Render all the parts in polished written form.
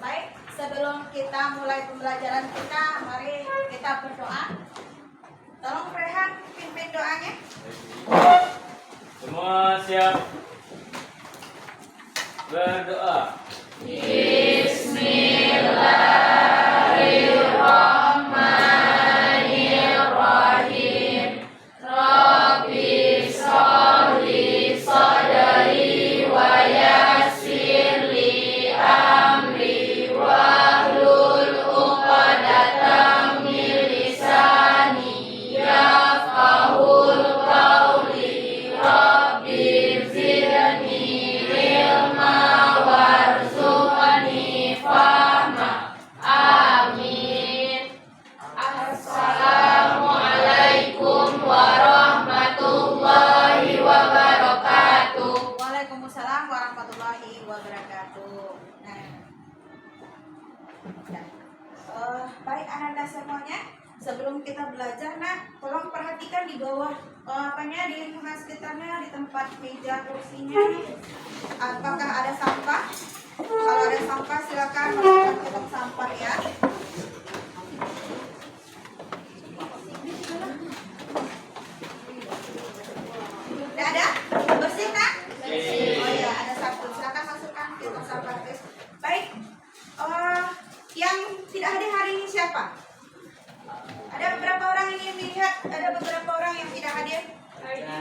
Baik, sebelum kita mulai pembelajaran kita, mari kita berdoa. Tolong Rehan pimpin doanya. Semua siap berdoa. Bismillahirrahmanirrahim. Rabbi sholli sadri wa yassir li amri wahlul 'uqdatam min lisani yafqahul qawli. Rabbi zidni ilma warzuqni fahma. Amin. Assalamualaikum warahmatullahi wabarakatuh. Waalaikumsalam warahmatullahi wabarakatuh. Baik anak-anak semuanya, sebelum kita belajar, tolong perhatikan di bawah di lingkungan sekitarnya, di tempat meja kursinya, apakah ada sampah? Kalau ada sampah silakan masukkan ke tong sampah ya. Tidak ada? Bersih nak? Oh iya, ada satu. Silakan masukkan ke tong sampah. Baik. Yang tidak hadir hari ini siapa? Ada beberapa orang ini melihat, ada beberapa orang yang tidak hadir.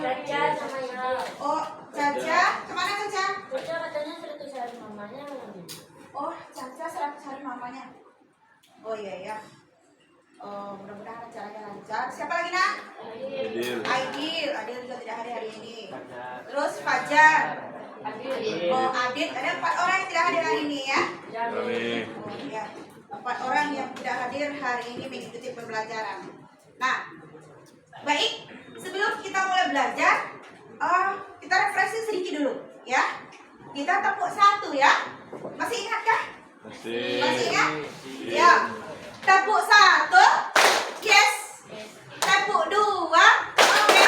Caca sama Ibu. Oh, Caca, kemana Caca? Caca katanya 100 hari mamanya. Oh, Caca 100 hari mamanya. Oh iya ya. Oh, mudah-mudahan acaranya lancar. Siapa lagi nak? Aidil juga tidak hadir hari ini. Terus Fajar. Oh, Adit. Ada 4 orang yang tidak hadir hari ini ya. Oh iya. 4 orang yang tidak hadir hari ini mengikuti pembelajaran. Nah, baik. Sebelum kita mulai belajar, kita refreshing sedikit dulu, ya. Kita tepuk 1 ya. Masih ingatkah? Masih ingat? Ya. Tepuk 1. Yes. Tepuk 2. Oke.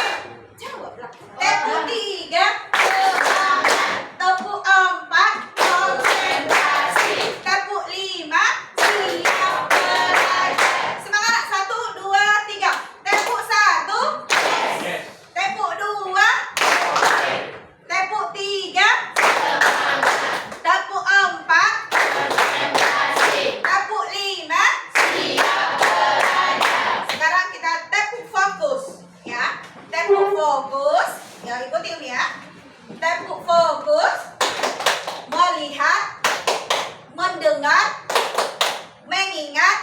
Jawablah. Tepuk 3. Semangat. Tepuk 4. Konsentrasi. Tepuk 5. Siap belajar. Semangat. 1, 2, 3. Tepuk 1. Tepuk 2. Tepuk 3. Tepuk 4. Tepuk 5. Sekarang kita tepuk fokus ya. Tepuk fokus. Ya, ikutin ya. Tepuk fokus. Melihat, mendengar, mengingat,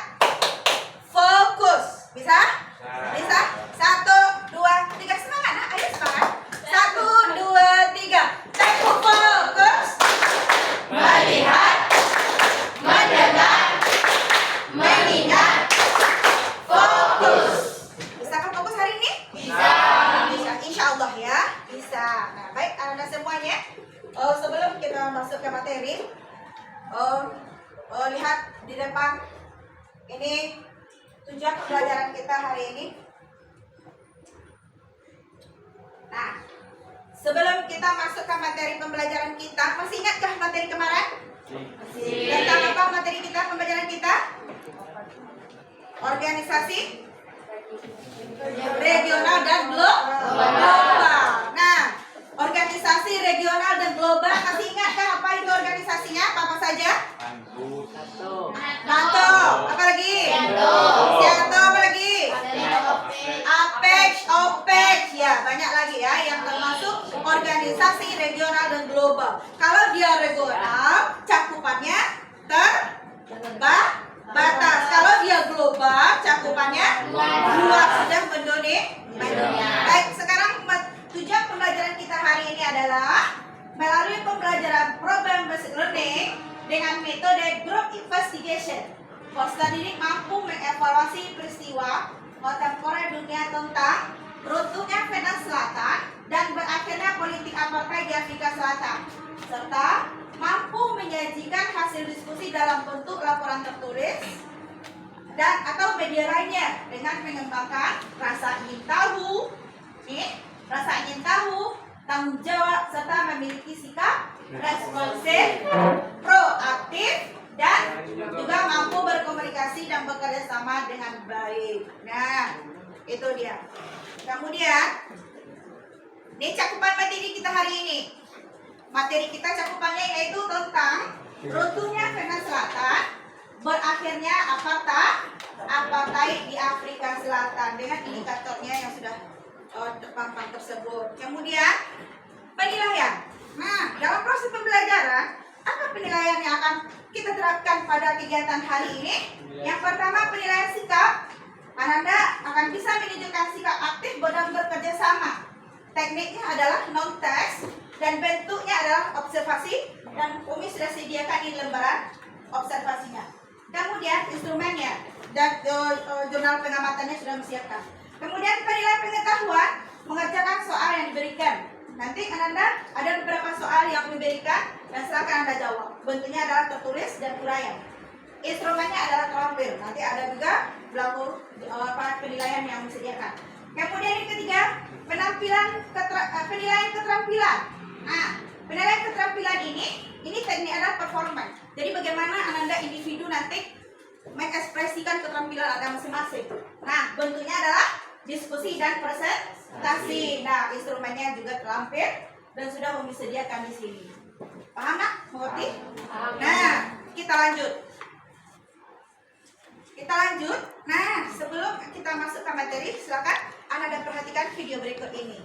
fokus. Bisa? Bisa? 1, 2, 3. Semangat nak. Ayo semangat. 1, 2, 3. Tepuk fokus. Melihat, mendengar, mengingat, fokus. Bisakah fokus hari ini? Bisa. Insya Allah ya. Bisa. Nah, baik anak-anak semuanya. Sebelum kita masuk ke materi, lihat di depan. Ini tujuan pembelajaran kita hari ini. Nah, sebelum kita masuk ke materi pembelajaran kita, masih ingatkah materi kemarin? Tentang apa materi kita, pembelajaran kita? Organisasi regional dan global. Nah, organisasi regional dan global, masih ingatkah apa itu organisasinya? Apa saja? NATO. Apa lagi? Sianto. Apa lagi? APEC, OPEC. Ya, banyak lagi ya yang termasuk organisasi regional dan global. Kalau dia regional, cakupannya terbatas. Kalau dia global, cakupannya luas, sudah mendunia. Baik, sekarang tujuan pembelajaran kita hari ini adalah melalui pembelajaran problem based learning dengan metode group investigation. Peserta didik mampu mengevaluasi peristiwa kontemporer dunia tentang runtuhnya Vietnam Selatan dan berakhirnya politik apartheid di Afrika Selatan, serta mampu menyajikan hasil diskusi dalam bentuk laporan tertulis dan atau media lainnya dengan mengembangkan rasa ingin tahu, tanggung jawab serta memiliki sikap responsif, proaktif, dan juga mampu berkomunikasi dan bekerja sama dengan baik. Nah, itu dia. Kemudian, ini cakupan materi kita hari ini. Materi kita cakupannya yaitu tentang runtuhnya Vietnam Selatan, berakhirnya apartheid di Afrika Selatan dengan indikatornya yang sudah terpampang tersebut. Kemudian penilaian. Nah, dalam proses pembelajaran, apa penilaian yang akan kita terapkan pada kegiatan hari ini? Yang pertama, penilaian sikap. Ananda akan bisa menunjukkan sikap aktif dan bekerja sama. Tekniknya adalah non-teks dan bentuknya adalah observasi, dan Umi sudah sediakan di lembaran observasinya. Kemudian instrumennya dan jurnal pengamatannya sudah disiapkan. Kemudian penilaian pengetahuan, mengerjakan soal yang diberikan. Nanti Ananda ada beberapa soal yang diberikan dan silakan Anda jawab. Bentuknya adalah tertulis dan uraian. Instrumennya adalah telampir. Nanti ada juga belangko penilaian yang disediakan. Kemudian yang ketiga, penilaian keterampilan. Nah, penilaian keterampilan ini teknik adalah performance. Jadi bagaimana Ananda individu nanti mengekspresikan keterampilan Anda masing-masing. Nah, bentuknya adalah diskusi dan presentasi. Nah, instrumennya juga telampir dan sudah disediakan di sini. Paham nak? Mengerti? Nah, kita lanjut. Nah, sebelum kita masuk ke materi, silakan Anda perhatikan video berikut ini.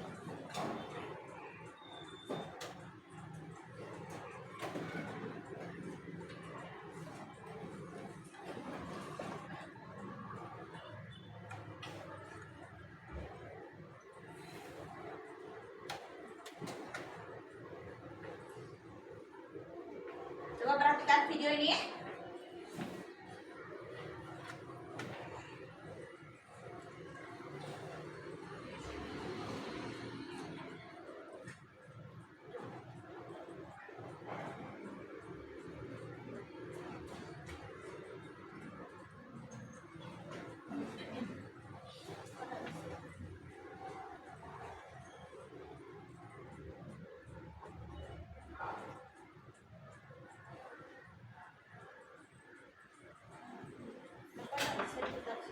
Coba perhatikan video ini.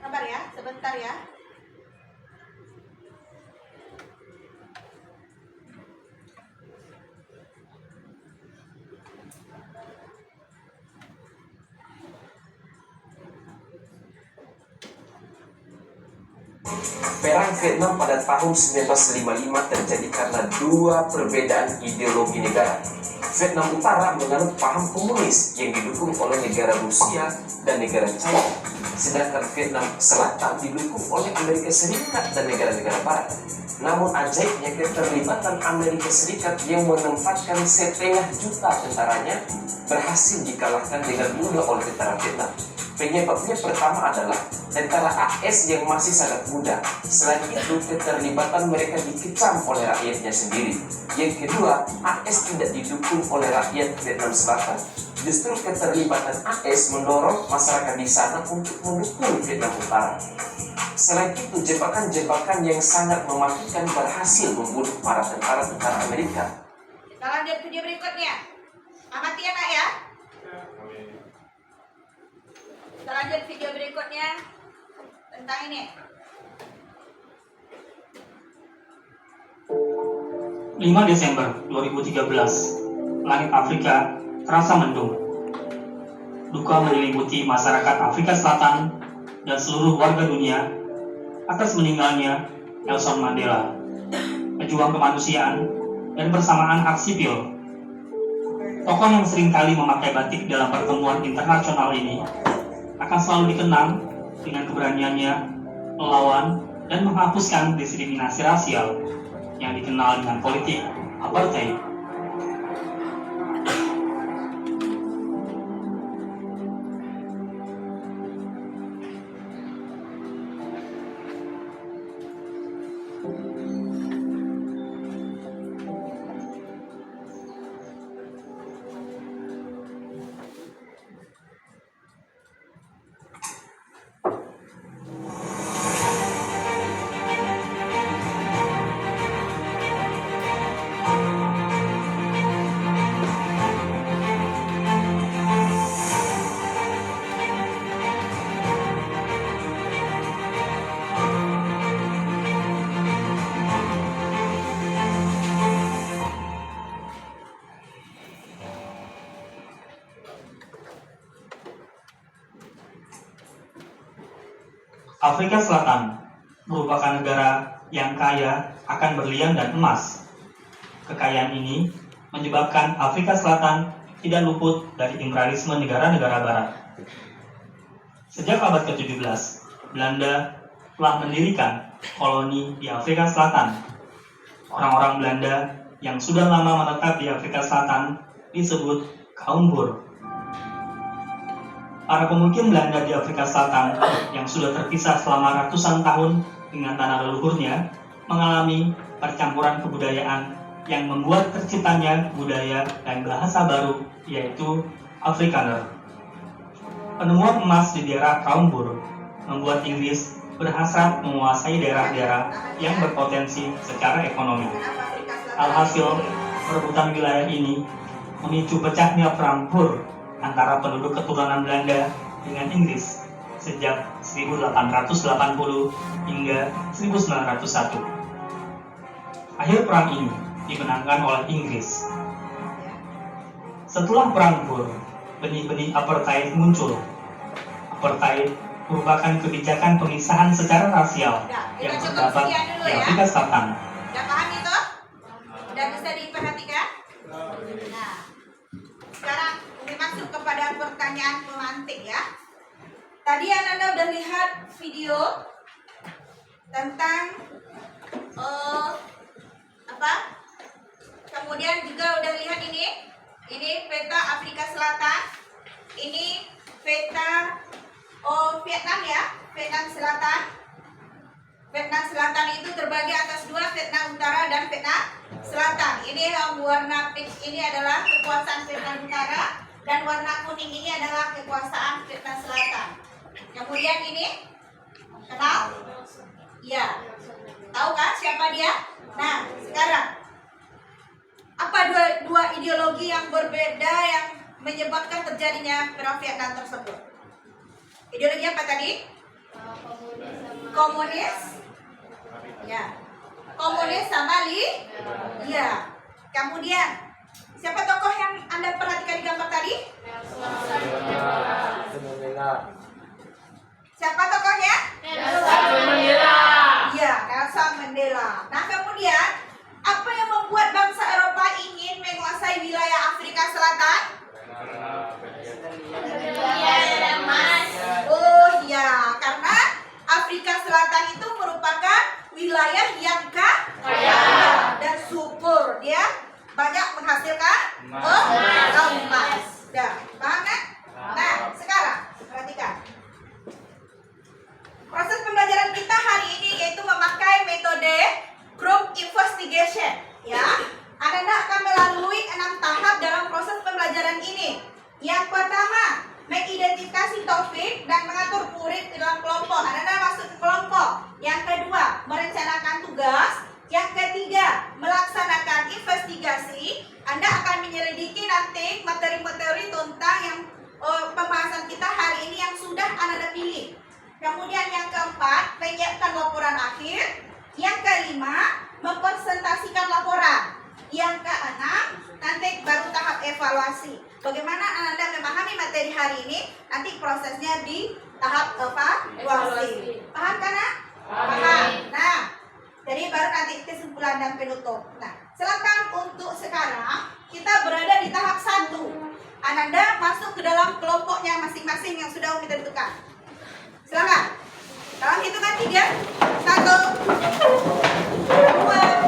Sabar ya, sebentar ya. Perang Vietnam pada tahun 1955 terjadi karena dua perbedaan ideologi negara. Vietnam Utara menganut paham komunis yang didukung oleh negara Rusia dan negara China, sedangkan Vietnam Selatan didukung oleh Amerika Serikat dan negara-negara Barat. Namun ajaibnya keterlibatan Amerika Serikat yang menempatkan setengah juta tentaranya berhasil dikalahkan dengan mudah oleh tentara Vietnam. Penyebabnya pertama adalah tentara AS yang masih sangat muda. Selain itu, keterlibatan mereka dikecam oleh rakyatnya sendiri. Yang kedua, AS tidak didukung oleh rakyat Vietnam Selatan. Justru keterlibatan AS mendorong masyarakat di sana untuk mendukung Vietnam Utara. Selain itu, jebakan-jebakan yang sangat mematikan berhasil membunuh para tentara-tentara Amerika. Kita lanjut video berikutnya. Amati ya nak ya. Kita lanjut video berikutnya tentang ini. 5 Desember 2013, langit Afrika terasa mendung. Duka menyelimuti masyarakat Afrika Selatan dan seluruh warga dunia atas meninggalnya Nelson Mandela, pejuang kemanusiaan dan persamaan hak sipil. Tokoh yang seringkali memakai batik dalam pertemuan internasional ini akan selalu dikenang dengan keberaniannya melawan dan menghapuskan diskriminasi rasial yang dikenal dengan politik apartheid. Afrika Selatan merupakan negara yang kaya akan berlian dan emas. Kekayaan ini menyebabkan Afrika Selatan tidak luput dari imperialisme negara-negara barat. Sejak abad ke-17, Belanda telah mendirikan koloni di Afrika Selatan. Orang-orang Belanda yang sudah lama menetap di Afrika Selatan disebut kaum Boer. Para pemukim Belanda di Afrika Selatan yang sudah terpisah selama ratusan tahun dengan tanah leluhurnya mengalami percampuran kebudayaan yang membuat terciptanya budaya dan bahasa baru, yaitu Afrikaner. Penemuan emas di daerah kaum Boer membuat Inggris berhasrat menguasai daerah-daerah yang berpotensi secara ekonomi. Alhasil, perebutan wilayah ini memicu pecahnya perang Boer antara penduduk keturunan Belanda dengan Inggris sejak 1880 hingga 1901. Akhir perang ini dimenangkan oleh Inggris. Setelah perang Boer, benih-benih apartheid muncul. Apartheid merupakan kebijakan pemisahan secara rasial yang terdapat di Afrika Selatan. Udah paham itu? Udah bisa diperhatikan? Nah, sekarang ini masuk kepada pertanyaan pemantik ya. Tadi Anda udah lihat video tentang kemudian juga udah lihat ini peta Afrika Selatan, ini peta Vietnam ya, Vietnam Selatan. Vietnam Selatan itu terbagi atas dua, Vietnam Utara dan Vietnam Selatan. Ini yang warna pink ini adalah kekuasaan Vietnam Utara dan warna kuning ini adalah kekuasaan Vietnam Selatan. Kemudian ini kenal? Iya. Tahu kan siapa dia? Nah, sekarang apa dua ideologi yang berbeda yang menyebabkan terjadinya perang Vietnam tersebut? Ideologi apa tadi? Komunis. Ya. Komunis sama ya. Kemudian siapa tokoh yang Anda perhatikan di gambar tadi? Siapa tokohnya? Nelson Mandela. Ya, Nelson Mandela. Nah, kemudian apa yang membuat bangsa Eropa ingin menguasai wilayah Afrika Selatan? Oh iya, karena Afrika Selatan itu merupakan wilayah yang kaya dan subur. Dia banyak menghasilkan emas. Dah, paham kan? Nah, sekarang perhatikan. Proses pembelajaran kita hari ini yaitu memakai metode group investigation. Ya, Anda akan melalui 6 tahap dalam proses pembelajaran ini. Yang pertama, mengidentifikasi topik dan mengatur murid di dalam kelompok. Anda masuk ke kelompok. Yang kedua, merencanakan tugas. Yang ketiga, melaksanakan investigasi. Anda akan menyelidiki nanti materi-materi tentang yang pembahasan kita hari ini yang sudah Anda pilih. Kemudian yang keempat, menyiapkan laporan akhir. Yang kelima, mempresentasikan laporan. Yang keenam, nanti baru tahap evaluasi. Bagaimana Anda memahami materi hari ini? Nanti prosesnya di tahap evaluasi. Paham kan? Paham. Nah, jadi baru nanti kesimpulan dan penutup. Nah, silakan untuk sekarang kita berada di tahap 1. Anda masuk ke dalam kelompoknya masing-masing yang sudah kita tentukan. Silakan. Dalam hitungan 3, 1, 2.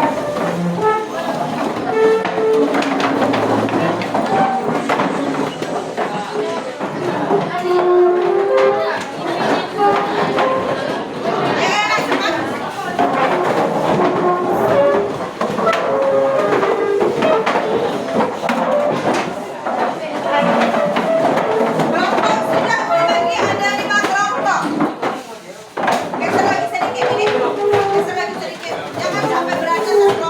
Geser lagi sedikit ini. Geser lagi sedikit. Jangan sampai berada dalam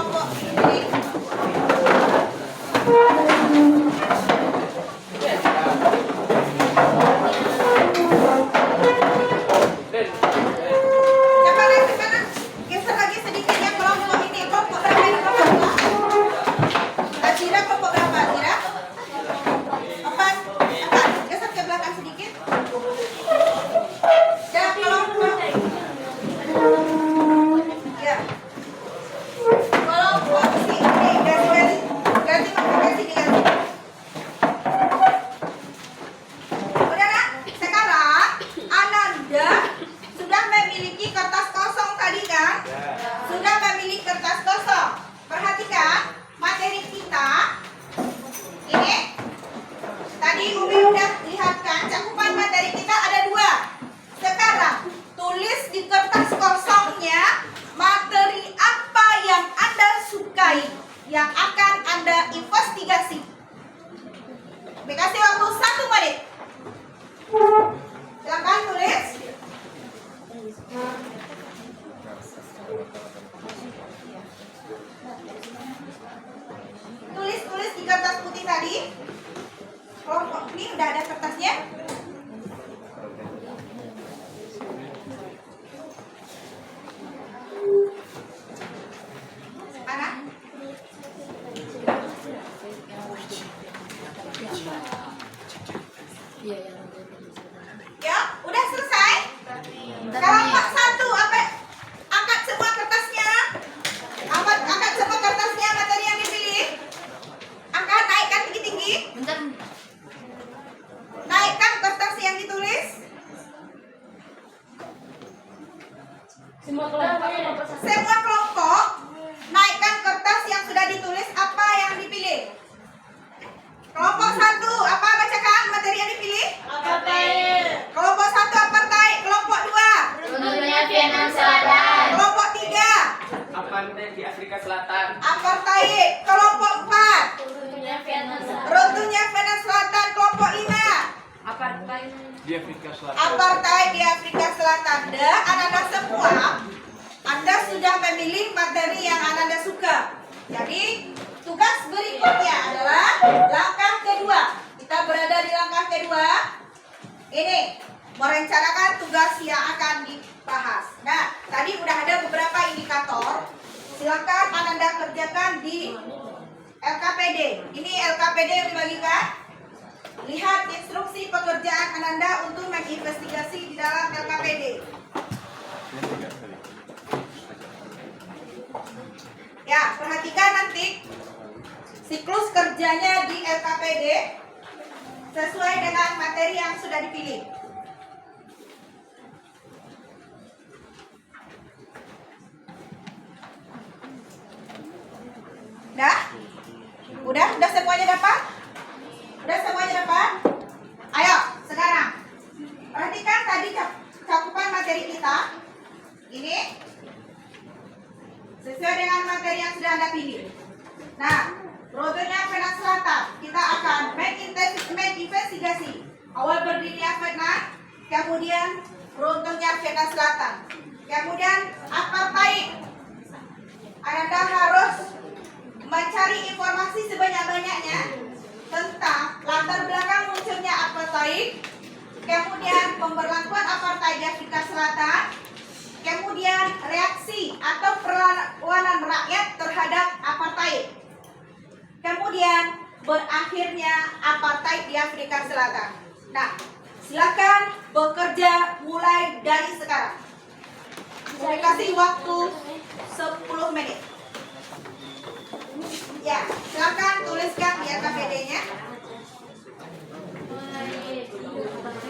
tadi Umi udah lihatkan cakupan materi kita ada 2. Sekarang tulis di kertas kosongnya materi apa yang Anda sukai yang akan Anda investigasi. Kasih waktu 1 menit. Silakan tulis. Tulis di kertas putih tadi. Kelompok ini udah ada kertasnya. Mana? Ya, udah selesai. Kelompok 1 apa? Angkat semua kertasnya. Angkat semua kertasnya materi yang dipilih. Angkat, naikkan tinggi-tinggi. Naikkan kertas yang ditulis. Semua kelompok. Semua kelompok naikkan kertas yang sudah ditulis apa yang dipilih. Kelompok 1 apa, bacakan materi yang dipilih. Apartheid. Kelompok 1 apartheid. Kelompok 2 Runtuhnya Vietnam Selatan. kelompok 3 Apartheid di Afrika Selatan. apartheid. Kelompok 4 Runtuhnya Vietnam Selatan. runtuhnya Vietnam Selatan. Kelompok 5 Apartheid. Di Afrika Selatan. apartheid di Afrika Selatan. Dan anak-anak semua, Anda sudah memilih materi yang Anda suka. Jadi tugas berikutnya adalah langkah kedua. Kita berada di langkah kedua. Ini merencanakan tugas yang akan dibahas. Nah, tadi udah ada beberapa indikator. Silakan Anda kerjakan di LKPD. Ini LKPD yang dibagikan. Lihat instruksi pekerjaan Anda untuk menginvestigasi di dalam LKPD. Ya, perhatikan nanti siklus kerjanya di LKPD sesuai dengan materi yang sudah dipilih. Udah semuanya dapat? Udah semuanya dapat? Ayo, sekarang perhatikan tadi cakupan materi kita. Ini sesuai dengan materi yang sudah Anda pilih. Nah, rutenya Vietnam Selatan, kita akan menginvestigasi awal berdirinya Vietnam, kemudian runtuhnya Vietnam Selatan, kemudian apartheid. Anda harus mencari informasi sebanyak-banyaknya tentang latar belakang munculnya apartheid, kemudian pemberlakuan apartheid di Afrika Selatan, kemudian reaksi atau perlawanan rakyat terhadap apartheid, kemudian berakhirnya apartheid di Afrika Selatan. Nah, silakan bekerja mulai dari sekarang. Saya kasih waktu 10 menit. Ya, silakan tuliskan di LKPD-nya.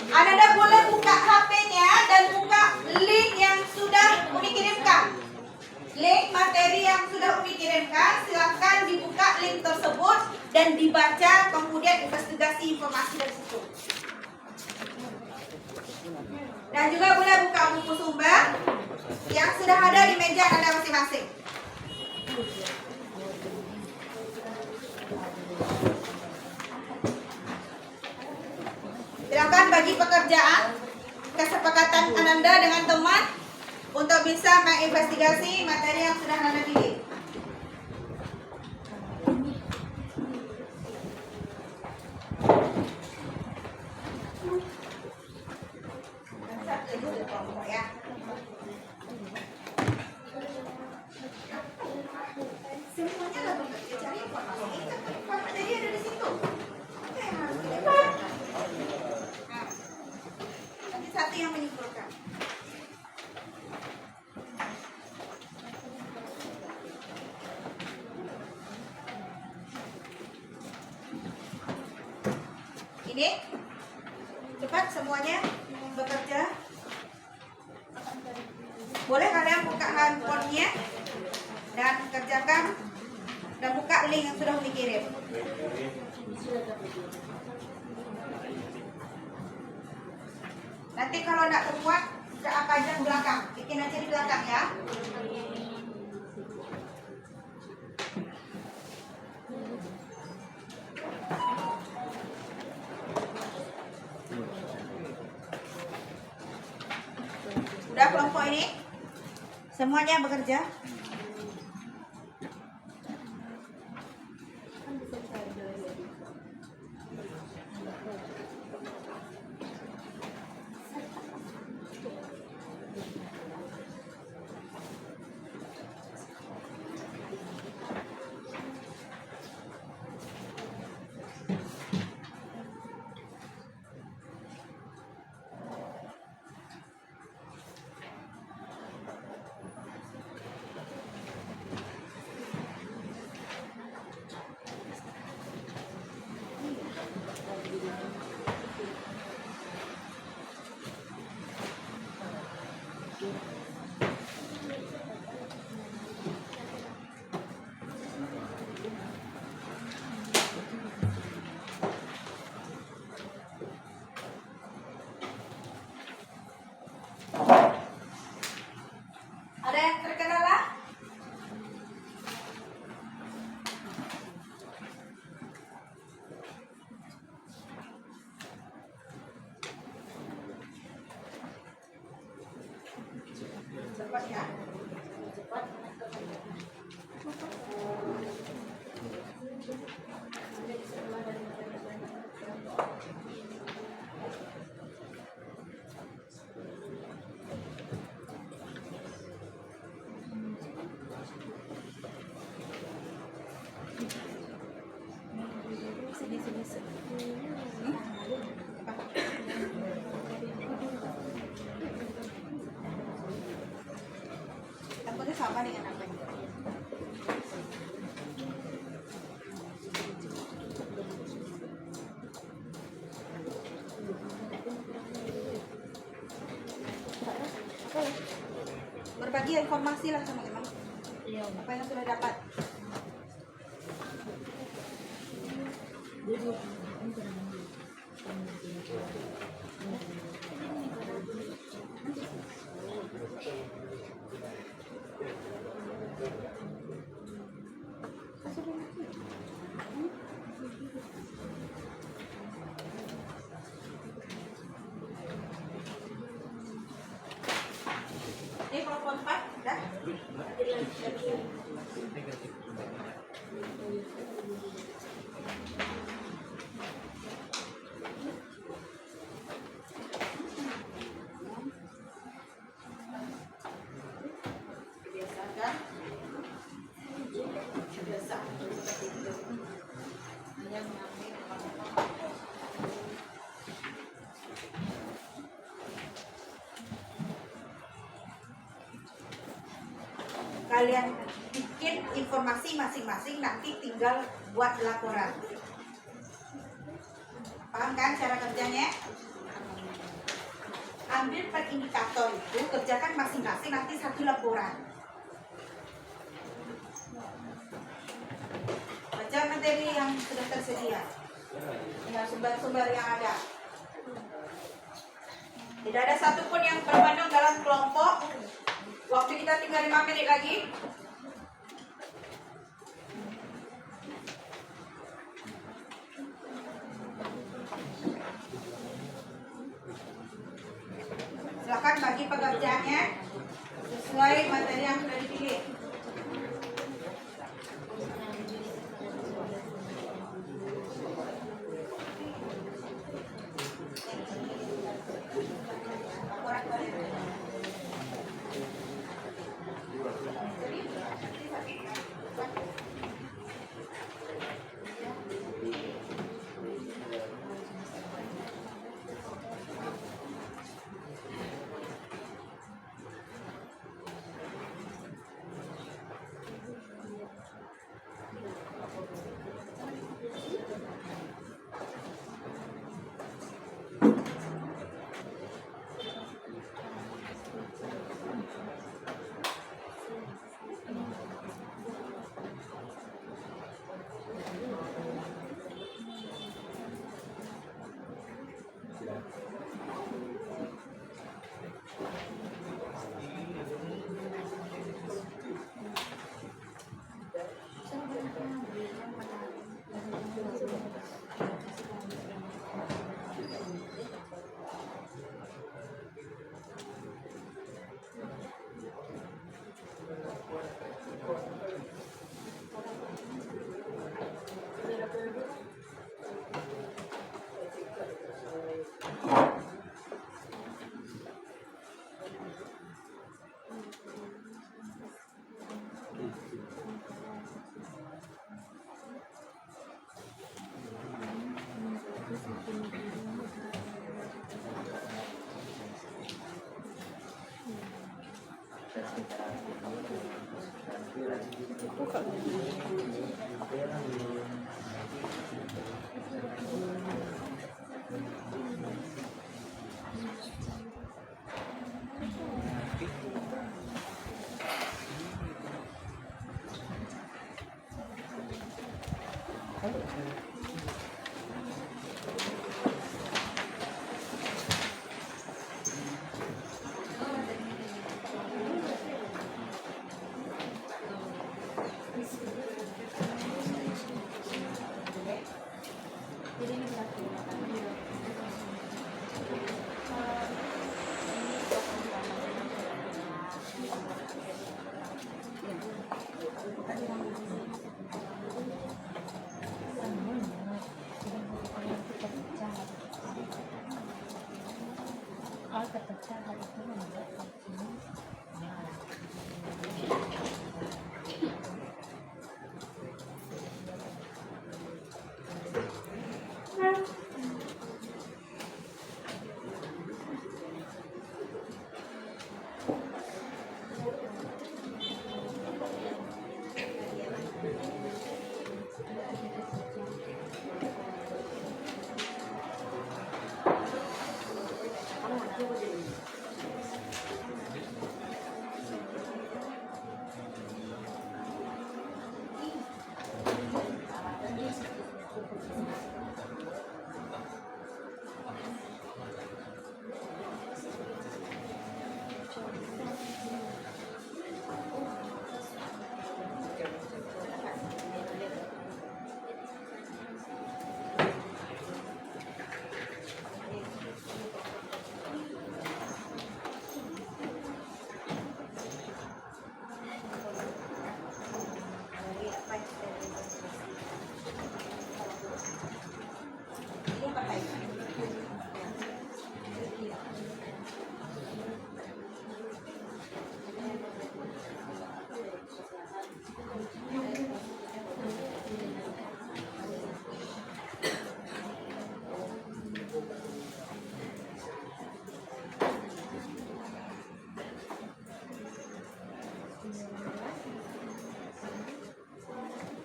Anda boleh buka HP-nya dan buka link yang sudah Umi kirimkan. Link materi yang sudah Umi kirimkan, silakan dibuka link tersebut dan dibaca, kemudian investigasi informasi dari situ. Dan juga boleh buka buku sumber yang sudah ada di meja Anda masing-masing. Silakan bagi pekerjaan kesepakatan Anda dengan teman untuk bisa menginvestigasi materi yang sudah Anda pilih. Semuanya lah bekerja cari informasi. Materi ada di situ. Oke, harus kita nanti satu yang menyimpulkan. Ini cepat semuanya bekerja. Boleh kalian buka handphonenya dan kerjakan dan buka link yang sudah dikirim. Nanti kalau nggak termuat, ke apa aja di belakang. Bikin aja di belakang ya. Udah kelompok ini? Semuanya bekerja? Ada yang terkendala? Cepat ya. Cepat. Takutnya sama dengan apa ini? Berbagi informasi lah sama teman. Apa yang sudah dapat? Ini kelompok 4 udah? Kebiasaan. Kebiasaan. Hanya mengambil kalian bikin informasi masing-masing, nanti tinggal buat laporan. Paham kan cara kerjanya? Ambil per indikator itu, kerjakan masing-masing, nanti satu laporan. Baca materi yang sudah tersedia dengan sumber-sumber yang ada. Tidak ada satupun yang berbanding dalam kelompok. Waktu kita tinggal 5 menit lagi. Silakan bagi pekerjaannya sesuai materi yang sudah dipilih.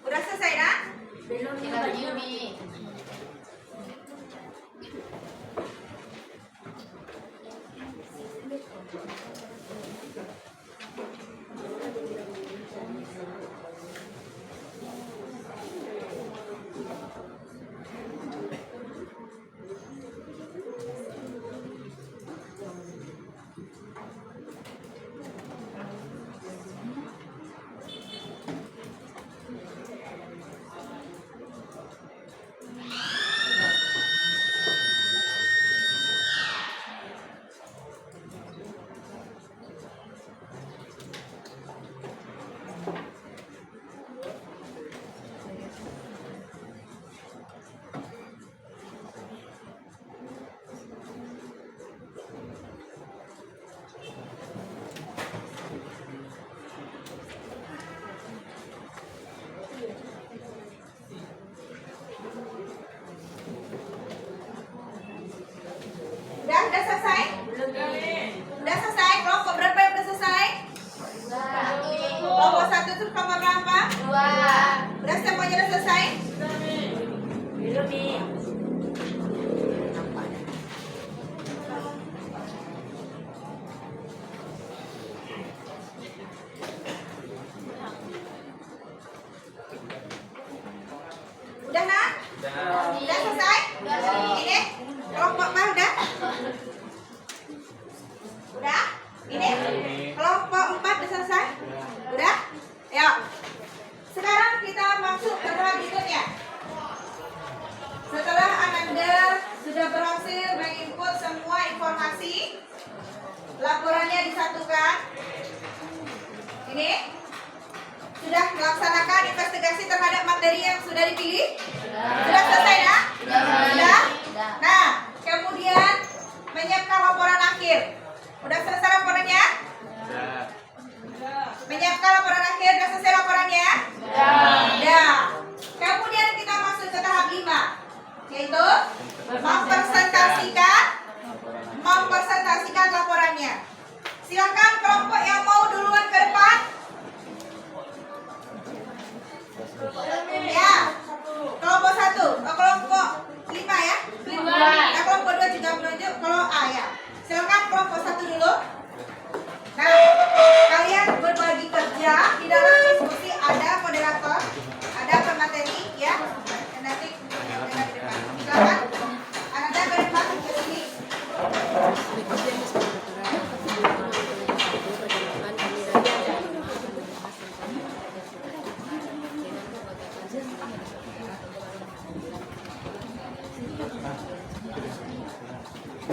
Udah selesai dah? Belum nih. Udah selesai? Udah selesai? Kelompok berapa yang udah selesai? Kelompok 1 itu kelompok berapa? 2. Udah semuanya udah selesai? Belum nih. Udah nak? Udah selesai? Ini kelompok mah udah? Udah? Ini kelompok 4 udah selesai? Udah? Yuk. Sekarang kita masuk ke tahap berikutnya. Setelah Ananda sudah berhasil menginput semua informasi, laporannya disatukan. Ini sudah melaksanakan investigasi terhadap materi yang sudah dipilih. Sudah selesai ya? Sudah? Nah, kemudian menyiapkan laporan akhir. Udah selesai laporannya? Menyiapkan laporan akhir, udah selesai laporannya? Sudah. Kemudian kita masuk ke tahap 5, yaitu mempresentasikan laporannya. Silakan kelompok yang mau duluan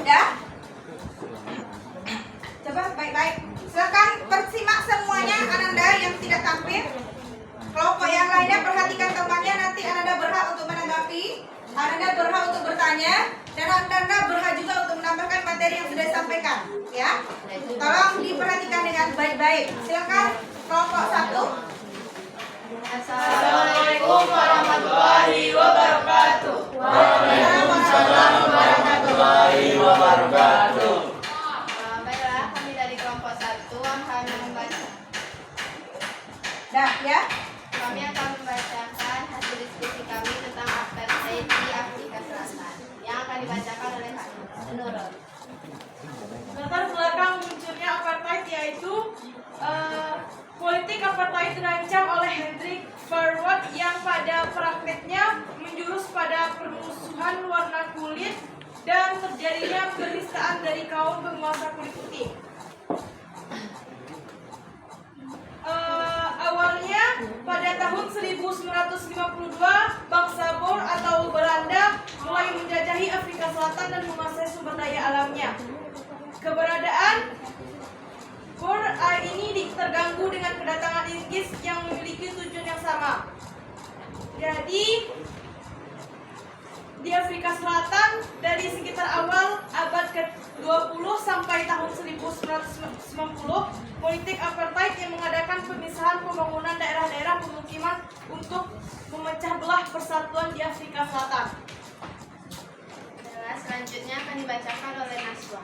Ya? Coba baik-baik. Silakan persimak semuanya Ananda yang tidak tampil. Kelompok yang lainnya perhatikan temannya, nanti Ananda berhak untuk menanggapi, Ananda berhak untuk bertanya, dan Ananda berhak juga untuk menambahkan materi yang sudah disampaikan. Ya? Tolong diperhatikan dengan baik-baik. Silakan kelompok 1. Assalamualaikum warahmatullahi wabarakatuh. Waalaikumsalam warahmatullahi wabarakatuh. Baiklah, kami dari kelompok 1 akan membaca. Dah, ya. Kami akan membacakan hasil diskusi kami tentang apartheid di Afrika Selatan yang akan dibacakan oleh Kak Nurul. Latar belakang munculnya apartheid yaitu politik apartheid dirancang oleh Hendrik Verwoerd yang pada prakteknya menjurus pada permusuhan warna kulit dan terjadinya penistaan dari kaum penguasa kulit putih. Awalnya pada tahun 1952 bangsa Boer atau Belanda mulai menjajahi Afrika Selatan dan menguasai sumber daya alamnya. Keberadaan Boer ini terganggu dengan kedatangan Inggris yang memiliki tujuan yang sama. Jadi di Afrika Selatan dari sekitar awal abad ke-20 sampai tahun 1990, politik apartheid yang mengadakan pemisahan pembangunan daerah-daerah pemukiman untuk memecah belah persatuan di Afrika Selatan. Selanjutnya akan dibacakan oleh Naswa.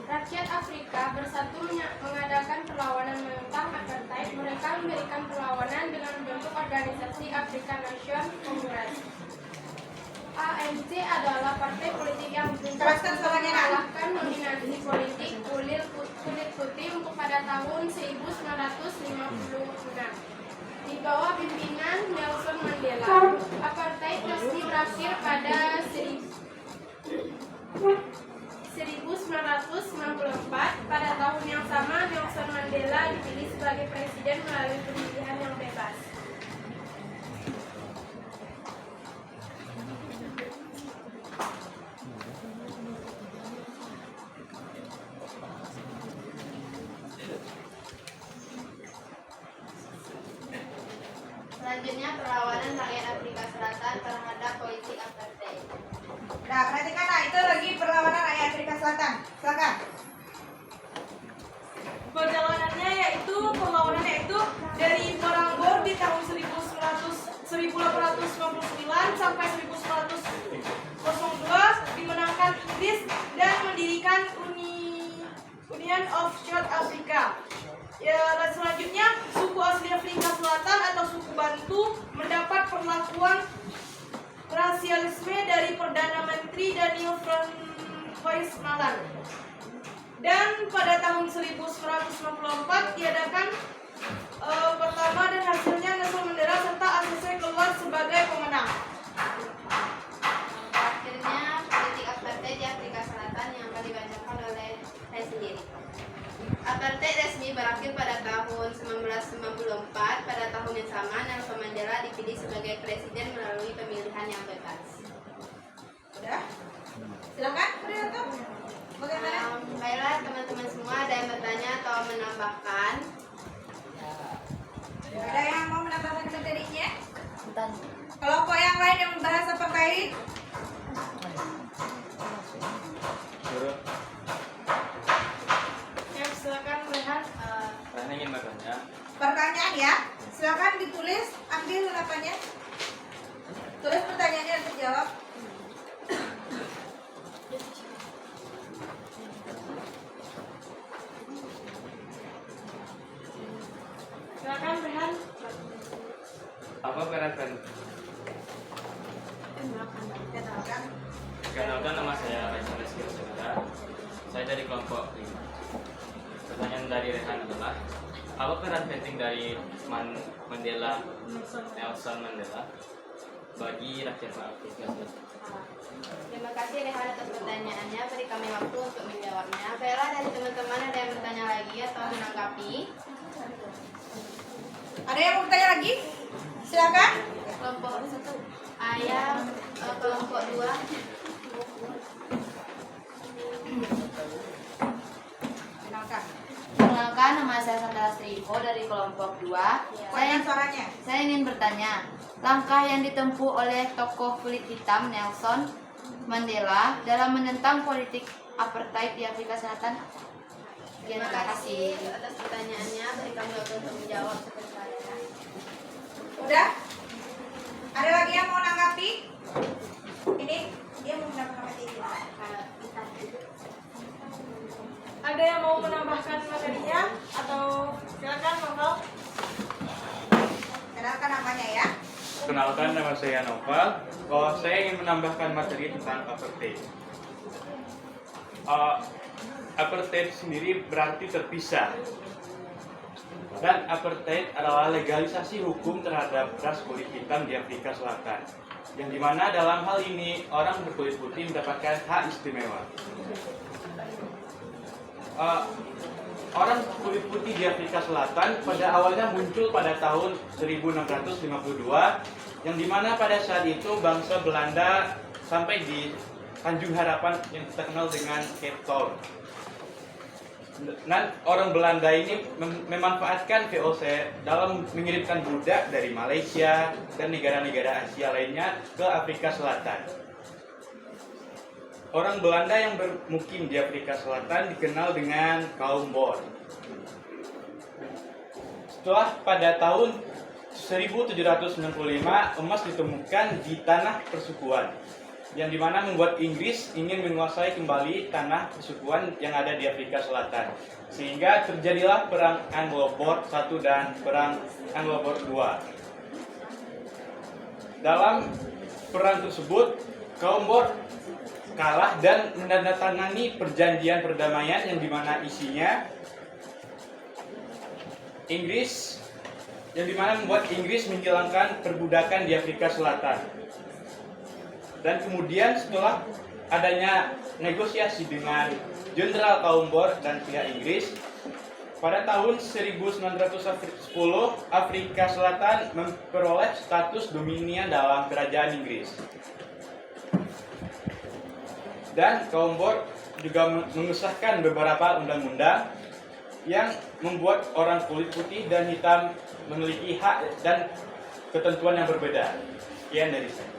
Rakyat Afrika bersatu mengadakan perlawanan menentang apartheid. Mereka memberikan perlawanan dengan membentuk organisasi African Nation Congress. ANC adalah partai politik yang mengalahkan dominasi politik kulit putih untuk pada tahun 1956 di bawah pimpinan Nelson Mandela. Apartheid resmi berakhir pada 1994. Pada tahun yang sama, Nelson Mandela dipilih sebagai presiden melalui pemilihan yang bebas. Selanjutnya perlawanan rakyat Afrika Selatan terhadap politik apartheid. Nah, perhatikan, nah itu lagi perlawanan rakyat Afrika Selatan. Silakan. Perlawanannya yaitu dari perang Boer di tahun 1899 sampai 1902 dimenangkan Inggris dan mendirikan Union of South Africa. Ya, dan selanjutnya suku asli Afrika Selatan atau suku Bantu mendapat perlakuan rasialisme dari Perdana Menteri Daniel Francois Malan. Dan pada tahun 1994 diadakan pertama dan hasilnya Nelson Mandela serta ACC keluar sebagai pemenang. Akhirnya politik apartheid di Afrika Selatan yang akan dibacakan oleh saya sendiri. Apartheid resmi berakhir pada tahun 1994. Pada tahun yang sama, Nelson Mandela dipilih sebagai presiden melalui pemilihan yang bebas. Udah? Silakan, Priyanto. Bagaimana? Baiklah teman-teman semua, ada yang bertanya atau menambahkan? Ada yang mau menambahkan materinya? Kelompok yang lain yang membahas apartheid? Ya, silakan Rehan. Saya ingin bertanya. Pertanyaan ya, silakan ditulis, ambil harapannya. Tulis pertanyaannya untuk jawab. Silakan Rehan. Apa peran Kenalkan, nama saya Raisa Rizky Saudara. Saya dari kelompok 5. Pertanyaan dari Rehan adalah, apa peran penting dari Nelson Mandela bagi rakyat Afrika Selatan? Terima kasih Rehan atas pertanyaannya. Beri kami waktu untuk menjawabnya. Baiklah, dari teman-teman ada yang bertanya lagi atau menanggapi? Ada yang mau bertanya lagi? Silakan. Kelompok 1. Saya kelompok 2. Perkenalkan, nama saya Sandra Striko dari kelompok 2. Saya ingin bertanya, langkah yang ditempuh oleh tokoh kulit hitam Nelson Mandela dalam menentang politik apartheid di Afrika Selatan. Terima kasih atas pertanyaannya. Berikan waktu untuk menjawab seperti saya. Udah? Ada lagi yang mau nanggapi? Ini dia mau menambahkan materi. Ada yang mau menambahkan materinya atau silakan Novel. Kenalkan namanya ya. Kenalkan, nama saya Noval. Saya ingin menambahkan materi tentang apartheid. Apartheid sendiri berarti terpisah. Dan apartheid adalah legalisasi hukum terhadap ras kulit hitam di Afrika Selatan. Yang dimana dalam hal ini orang berkulit putih mendapatkan hak istimewa. Orang kulit putih di Afrika Selatan pada awalnya muncul pada tahun 1652, yang dimana pada saat itu bangsa Belanda sampai di Tanjung Harapan yang kita kenal dengan Cape Town. Dan orang Belanda ini memanfaatkan VOC dalam mengirimkan budak dari Malaysia dan negara-negara Asia lainnya ke Afrika Selatan. Orang Belanda yang bermukim di Afrika Selatan dikenal dengan kaum Boer. Setelah pada tahun 1795 emas ditemukan di tanah persukuan, yang dimana membuat Inggris ingin menguasai kembali tanah persukuan yang ada di Afrika Selatan, sehingga terjadilah perang Anglo-Boer I dan perang Anglo-Boer II. Dalam perang tersebut, kaum Boer kalah dan menandatangani perjanjian perdamaian yang dimana isinya membuat Inggris menghilangkan perbudakan di Afrika Selatan. Dan kemudian setelah adanya negosiasi dengan Jenderal kaum Boer dan pihak Inggris, pada tahun 1910 Afrika Selatan memperoleh status dominion dalam kerajaan Inggris. Dan kaum Boer juga mengesahkan beberapa undang-undang yang membuat orang kulit putih dan hitam memiliki hak dan ketentuan yang berbeda. Sekian dari saya.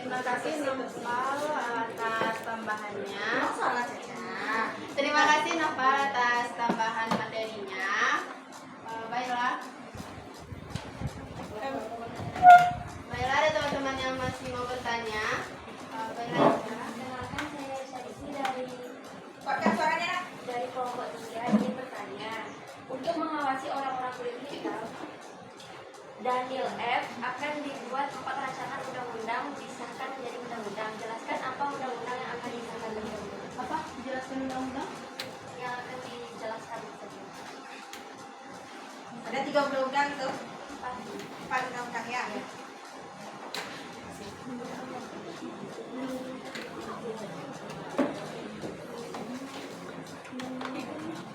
Terima kasih Noval atas tambahannya. Terima kasih Noval atas tambahan materinya. Baiklah, ada teman-teman yang masih mau bertanya. Baiklah. Perkenalkan, saya Syarisi dari Kuatkan suaranya. dari kelompok 3 ingin bertanya. Untuk mengawasi orang-orang kulit hitam, Daniel F. akan dibuat 4 rancangan undang-undang disahkan menjadi undang-undang. Jelaskan apa undang-undang yang akan disahkan menjadi undang-undang. Apa? Jelaskan undang-undang yang akan dijelaskan saja. Ada 3 undang-undang tuh. 4 undang-undang ya.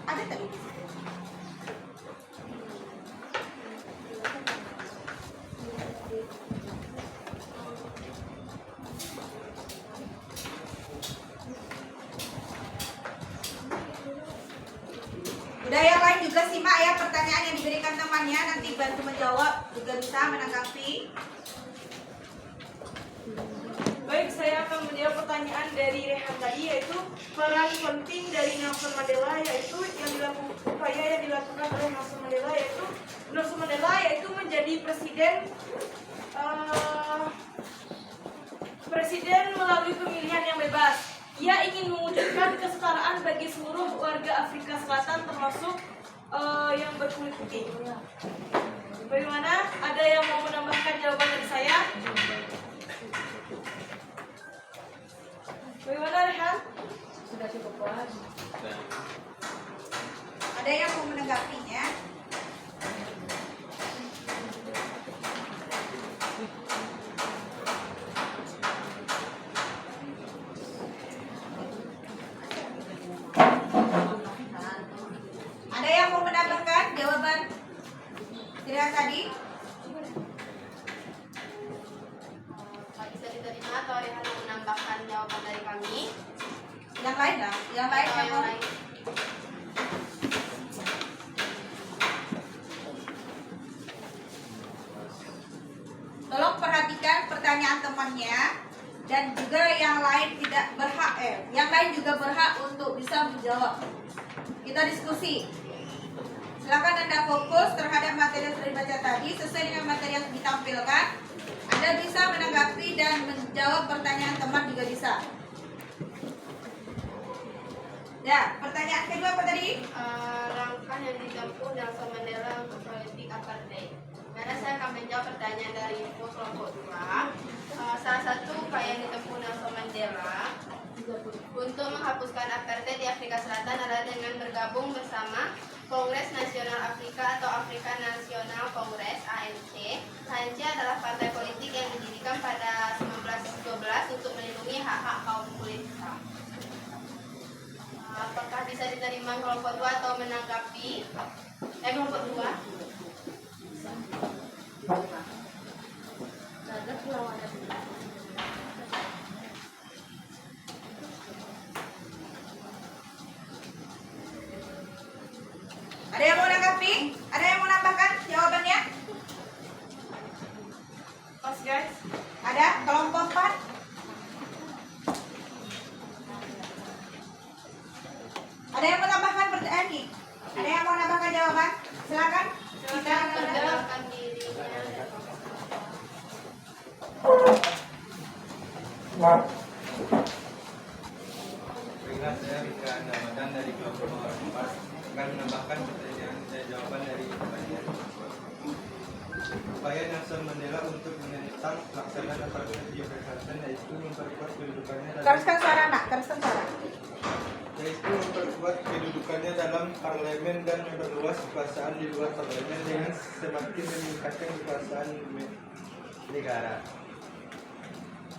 Ada tadi di situ. Udah, yang lain juga simak ya pertanyaan yang diberikan temannya, nanti bantu menjawab, juga bisa menanggapi. Baik, saya akan menjawab pertanyaan dari Rehan tadi, yaitu peran penting dari Nelson Mandela, yaitu upaya yang dilakukan oleh Nelson Mandela yaitu menjadi presiden melalui pemilihan yang bebas. Ia ingin mewujudkan kesetaraan bagi seluruh warga Afrika Selatan, termasuk yang berkulit putih. Bagaimana? Ada yang mau menambahkan jawaban dari saya? Bagaimana, Rehan? Sudah cukup puas. Ada yang mau menanggapinya? Ada yang mau menambahkan jawaban tidak tadi? menambahkan jawaban dari kami. Yang lain lah, yang lain Atau yang yang mau. lain? Tolong perhatikan pertanyaan temannya dan juga yang lain tidak berhak yang lain juga berhak untuk bisa menjawab. Kita diskusi. Silakan Anda fokus terhadap materi yang sudah dibaca tadi sesuai dengan materi yang ditampilkan. Anda bisa menanggapi dan menjawab pertanyaan teman juga bisa. Ya, pertanyaan kedua apa tadi? Langkah yang ditempuh Nelson Mandela untuk politik apartheid. Karena saya akan menjawab pertanyaan dari info kelompok 2. Salah satu upaya yang ditempuh Nelson Mandela untuk menghapuskan apartheid di Afrika Selatan adalah dengan bergabung bersama Kongres Nasional Afrika atau Afrika Nasional Congress ANC. ANC adalah partai politik yang didirikan pada 1912 untuk melindungi hak-hak kaum kulit hitam. Apakah bisa diterima kelompok 2 atau menanggapi kelompok 2? Ada yang mau menanggapi? Ada yang mau menambahkan jawabannya? Pas guys. Ada kelompok 4? Ada yang menambahkan pertanyaan ini? Ada yang mau menambahkan jawaban? Silakan. Kita Menambahkan dirinya. Baiklah, saya Rika Ramadan dari kelompok nomor 4 akan menambahkan pertanyaan dan jawaban dari pertanyaan. Upaya Nelson Mandela untuk menentang pelaksanaan apartheid di Afrika Selatan yaitu memperkuat kedudukannya teruskan suara nak, teruskan suara. dalam parlemen dan memperluas kekuasaan di luar parlemen dengan semakin meningkatkan kekuasaan negara.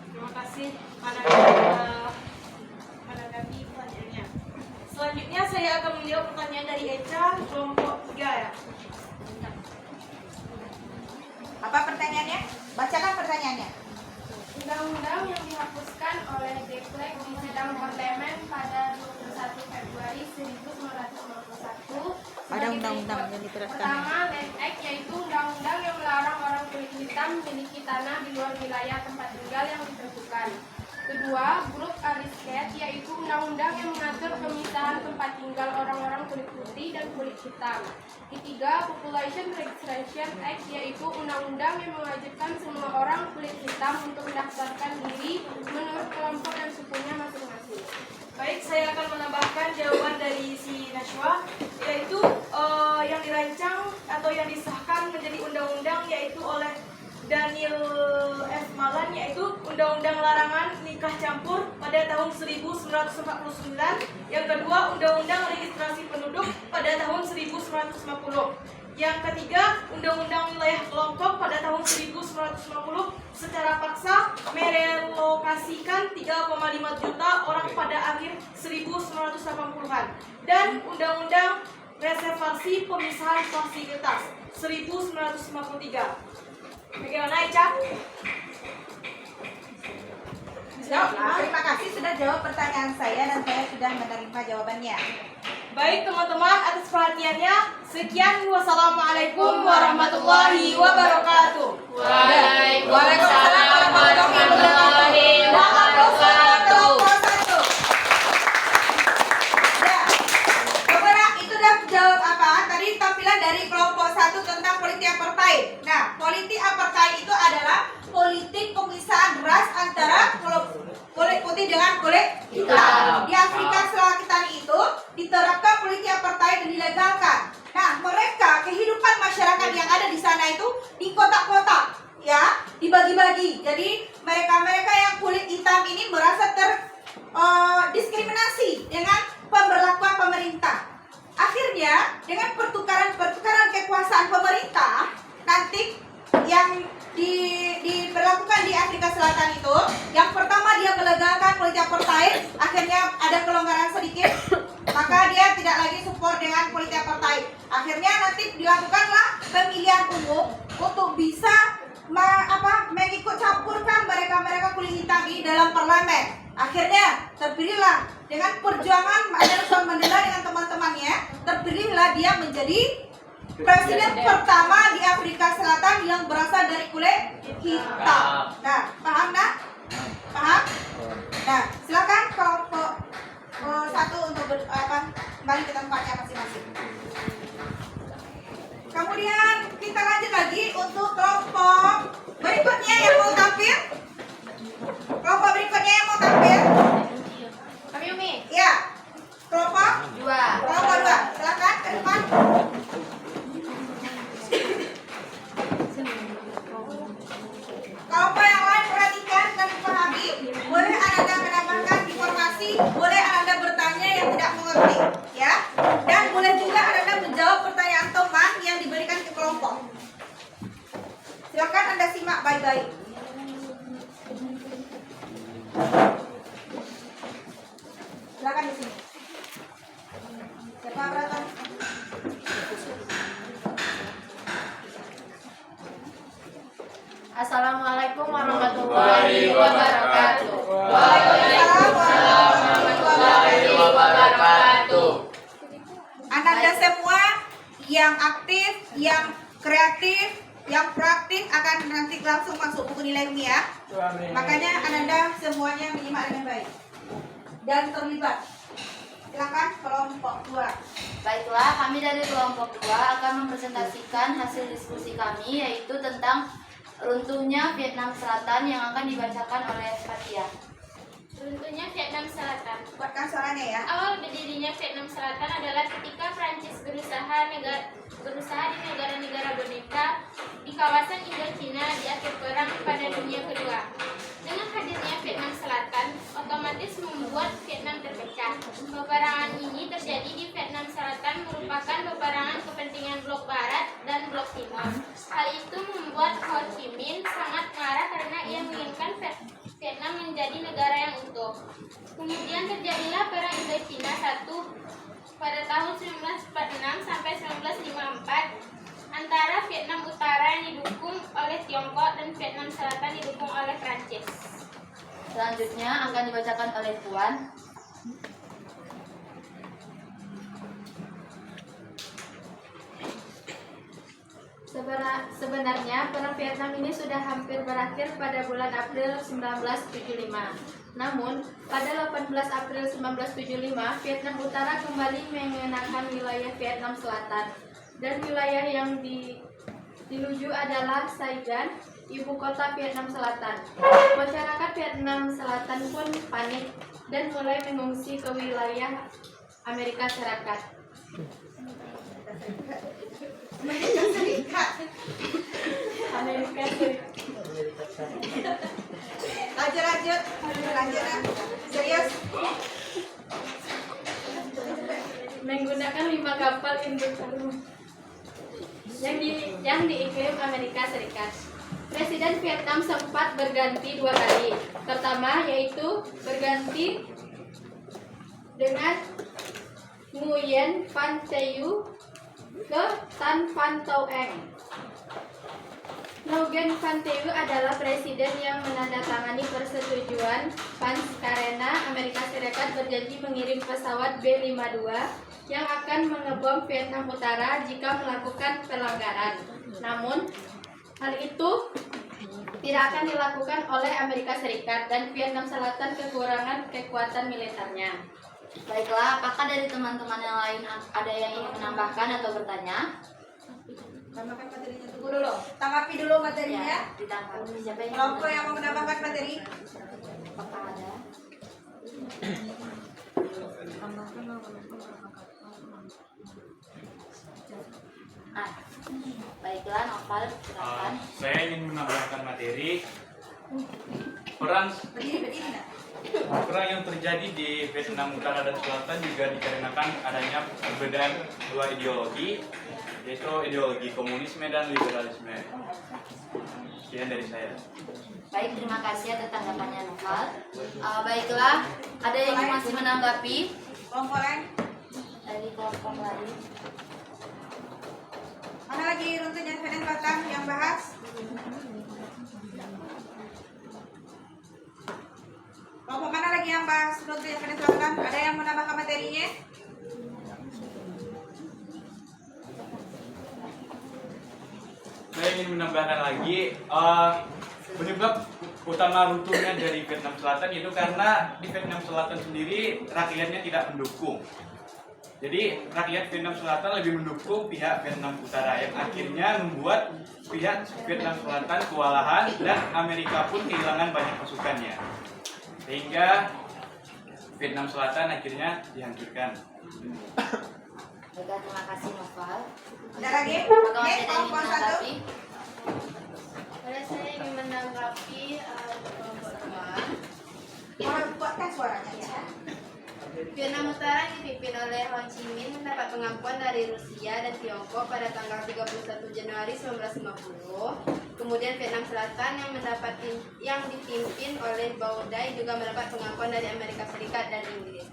Terima kasih menanggapi pertanyaannya. Selanjutnya saya akan menjawab pertanyaan dari Eca kelompok 3 ya. Apa pertanyaannya? Bacakan pertanyaannya. Undang-undang yang dihapuskan oleh de Klerk di sidang parlemen pada 21 Februari 1951 Ada undang-undang yang diterapkan. Pertama, Land Act, yaitu undang-undang yang melarang orang kulit hitam memiliki tanah di luar wilayah tempat tinggal yang ditentukan. Kedua, Brooke Arisket, yaitu undang-undang yang mengatur pemisahan tempat tinggal orang-orang kulit putih dan kulit hitam. Ketiga, Population Registration Act, yaitu undang-undang yang mewajibkan semua orang kulit hitam untuk mendaftarkan diri menurut kelompok dan sukunya masing-masing. Baik, saya akan menambahkan jawaban dari si Nashwa, yaitu yang dirancang atau yang disahkan menjadi undang-undang yaitu oleh Daniel F. Malan, yaitu Undang-Undang Larangan Nikah Campur pada tahun 1949. Yang kedua, Undang-Undang Registrasi Penduduk pada tahun 1950. Yang ketiga, Undang-Undang Wilayah Kelompok pada tahun 1950 secara paksa merelokasikan 3,5 juta orang pada akhir 1980-an. Dan Undang-Undang Reservasi Pemisahan Fasilitas 1953. Bagaimana, Eca? Terima kasih sudah jawab pertanyaan saya dan saya sudah menerima jawabannya. Baik teman-teman, atas perhatiannya. Sekian, wassalamualaikum warahmatullahi wabarakatuh. Waalaikumsalam warahmatullahi wabarakatuh. Ya, Bapak, itu udah jawab apa? Tadi tampilan dari kelompok 1 tentang politik apartheid. Nah, politik apartheid itu adalah politik pemisahan ras antara kulit putih dengan kulit hitam. Di Afrika Selatan itu diterapkan politik apartheid dan dilegalkan. Nah, mereka kehidupan masyarakat yang ada di sana itu di kotak-kotak, ya, dibagi-bagi. Jadi mereka yang kulit hitam ini merasa diskriminasi dengan pemberlakuan pemerintah. Akhirnya dengan pertukaran kekuasaan pemerintah nanti yang diberlakukan di Afrika Selatan itu, yang pertama dia melegalkan politik apartheid, akhirnya ada kelonggaran sedikit, maka dia tidak lagi support dengan politik apartheid. Akhirnya nanti dilakukanlah pemilihan umum untuk bisa mengikut campurkan mereka kulit hitam ini dalam parlemen. Akhirnya terpilihlah dengan perjuangan Nelson Mandela dengan teman-temannya, terpilihlah dia menjadi presiden pertama di Afrika Selatan yang berasal dari kulit hitam. Nah, paham nak? Paham? Nah, silakan kelompok satu untuk kembali ke tempatnya masing-masing. Kemudian kita lanjut lagi untuk kelompok berikutnya yang mau tampil. Kelompok berikutnya yang mau tampil. Kami Umi. Ya. Kelompok 2. Kelompok 2. Silakan ke depan. Kelompok yang lain perhatikan dan pahami. Boleh Anda menambahkan informasi, boleh Anda bertanya yang tidak mengerti, ya. Dan boleh juga Anda menjawab pertanyaan teman yang diberikan ke kelompok. Silakan Anda simak baik-baik. Silakan di sini. Siapa beratan? Assalamualaikum warahmatullahi wabarakatuh. Waalaikumsalam warahmatullahi wabarakatuh. Anda semua yang aktif, yang kreatif, yang praktis akan nanti langsung masuk buku nilai Umi ya. Makanya Anda semuanya menyimak dengan baik dan terlibat. Silakan kelompok 2. Baiklah, kami dari kelompok 2 akan mempresentasikan hasil diskusi kami, yaitu tentang runtuhnya Vietnam Selatan yang akan dibacakan oleh Fatia. Runtuhnya Vietnam Selatan. Buatkan suaranya ya. Awal berdirinya Vietnam Selatan adalah ketika Prancis berusaha di negara-negara boneka di kawasan Indochina di akhir perang pada dunia kedua. Dengan hadirnya Vietnam Selatan, otomatis membuat Vietnam terpecah. Peperangan ini terjadi di Vietnam Selatan merupakan peperangan kepentingan blok Barat dan blok Timur. Hal itu membuat Ho Chi Minh sangat marah karena ia menginginkan Vietnam menjadi negara yang utuh. Kemudian terjadilah Perang Indochina I pada tahun 1946 sampai 1954 antara Vietnam Utara yang didukung oleh Tiongkok dan Vietnam Selatan didukung oleh Prancis. Selanjutnya akan dibacakan oleh Puan. Sebenarnya perang Vietnam ini sudah hampir berakhir pada bulan April 1975. Namun, pada 18 April 1975, Vietnam Utara kembali mengenakan wilayah Vietnam Selatan. Dan wilayah yang diluju adalah Saigon, ibu kota Vietnam Selatan. Masyarakat Vietnam Selatan pun panik dan mulai mengungsi ke wilayah Amerika Serikat. Amerika Serikat. Amerika Serikat. Lanjut. Serius. Menggunakan 5 kapal induk yang diiklim Amerika Serikat. Presiden Vietnam sempat berganti 2 kali. Pertama yaitu berganti dengan Nguyen Van Thieu ke Tan Van Toeng. Nguyen Van Thieu adalah presiden yang menandatangani persetujuan PANS karena Amerika Serikat berjanji mengirim pesawat B-52 yang akan mengebom Vietnam Utara jika melakukan pelanggaran. Namun, hal itu tidak akan dilakukan oleh Amerika Serikat dan Vietnam Selatan kekurangan kekuatan militernya. Baiklah, apakah dari teman-teman yang lain ada yang ingin menambahkan atau bertanya? Tambahkan materinya, tunggu dulu. Tanggapi dulu materinya. Ya, ditanggapi. Siapa yang Kelompok yang mau menambahkan materi? Apakah ada? Baiklah, Noval, silakan. Saya ingin menambahkan materi perang Berdiri enggak? perang yang terjadi di Vietnam Utara dan Selatan juga dikarenakan adanya perbedaan 2 ideologi, yaitu ideologi komunisme dan liberalisme. Sekian dari saya. Baik, terima kasih atas tanggapannya Noval. Baiklah, ada yang masih menanggapi Kelompok lain? dari kelompok lain? Mana lagi runtuhnya Vietnam Selatan yang bahas? yang bahas Nutri akan diserahkan? Ada yang menambahkan materinya? Saya ingin menambahkan lagi penyebab utama runtuhnya dari Vietnam Selatan itu karena di Vietnam Selatan sendiri rakyatnya tidak mendukung. Jadi rakyat Vietnam Selatan lebih mendukung pihak Vietnam Utara yang akhirnya membuat pihak Vietnam Selatan kewalahan dan Amerika pun kehilangan banyak pasukannya. Sehingga Vietnam Selatan akhirnya dihancurkan. Baiklah, terima kasih Noval. Ada lagi? Apakah Oke, masih ada yang kelompok ingin satu. menanggapi? Pada saya ingin menanggapi kelompok 2. Buatkan suaranya ya. Vietnam Utara yang dipimpin oleh Ho Chi Minh mendapat pengakuan dari Rusia dan Tiongkok pada tanggal 31 Januari 1950. Kemudian Vietnam Selatan yang dipimpin oleh Bao Dai juga mendapat pengakuan dari Amerika Serikat dan Inggris.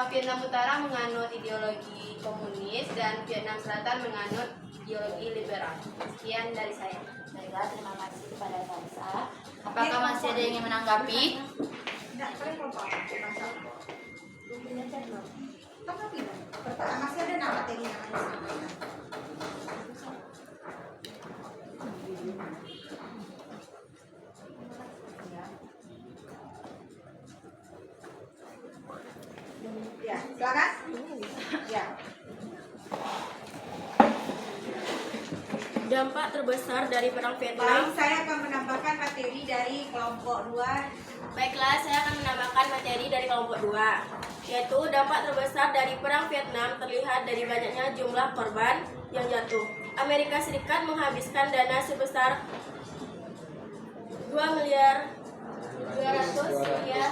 Vietnam Utara menganut ideologi komunis dan Vietnam Selatan menganut ideologi liberal. Sekian dari saya. Baiklah, terima kasih kepada Salsa. Apakah masih ada yang ingin menanggapi? Tidak, kalian kelompok apa? Masih ada nama materi yang akan disampaikan. Ya, silakan. Ya. Dampak terbesar dari Perang Baik, Vietnam. saya akan menambahkan materi dari kelompok 2. Baiklah, saya akan menambahkan materi dari kelompok 2, yaitu dampak terbesar dari Perang Vietnam terlihat dari banyaknya jumlah korban yang jatuh. Amerika Serikat menghabiskan dana sebesar 2 miliar 200 miliar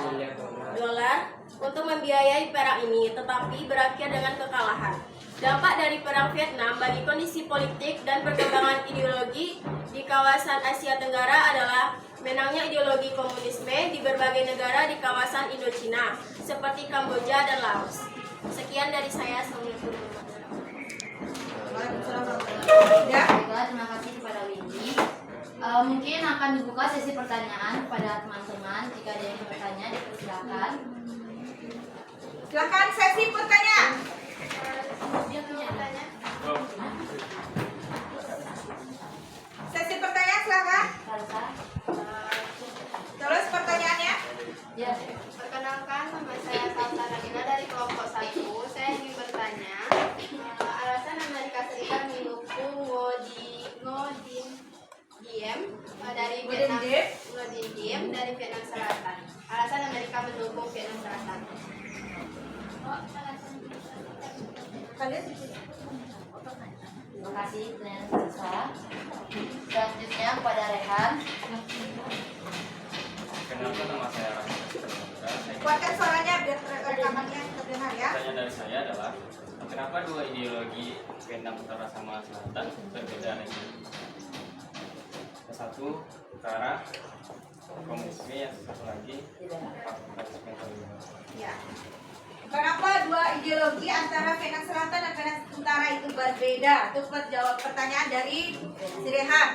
dolar untuk membiayai perang ini, tetapi berakhir dengan kekalahan. Dampak dari Perang Vietnam bagi kondisi politik dan perkembangan ideologi di kawasan Asia Tenggara adalah menangnya ideologi komunisme di berbagai negara di kawasan Indochina, seperti Kamboja dan Laos. Sekian dari saya. Assalamualaikum. Ya. Baiklah, terima kasih kepada Windy. Mungkin akan dibuka sesi pertanyaan kepada teman-teman. Jika ada yang ingin bertanya, dipersilakan. Silakan sesi pertanyaan. Dia punya tanya. Sesi pertanyaan silakan. Salsa? Terus pertanyaannya? Ya. Perkenalkan, nama saya Salsa Nabila dari kelompok 1. Saya ingin bertanya, alasan Amerika Serikat mendukung Ngodin Diem dari Vietnam, Ngodin Diem dari Vietnam Selatan. Alasan Amerika mendukung Vietnam Selatan. Terima kasih pertanyaan Salsa. Selanjutnya kepada Rehan. Kenapa nama saya Rahmat? Kuatkan suaranya biar rekamannya terdengar ya. Pertanyaan dari saya adalah kenapa dua ideologi Vietnam Utara sama Selatan berbeda lagi? Yang satu utara komunisme, yang satu lagi kapitalisme. Ya. Kenapa dua ideologi antara Vietnam Selatan dan Vietnam Utara itu berbeda? Itu jawab pertanyaan dari si Rehan.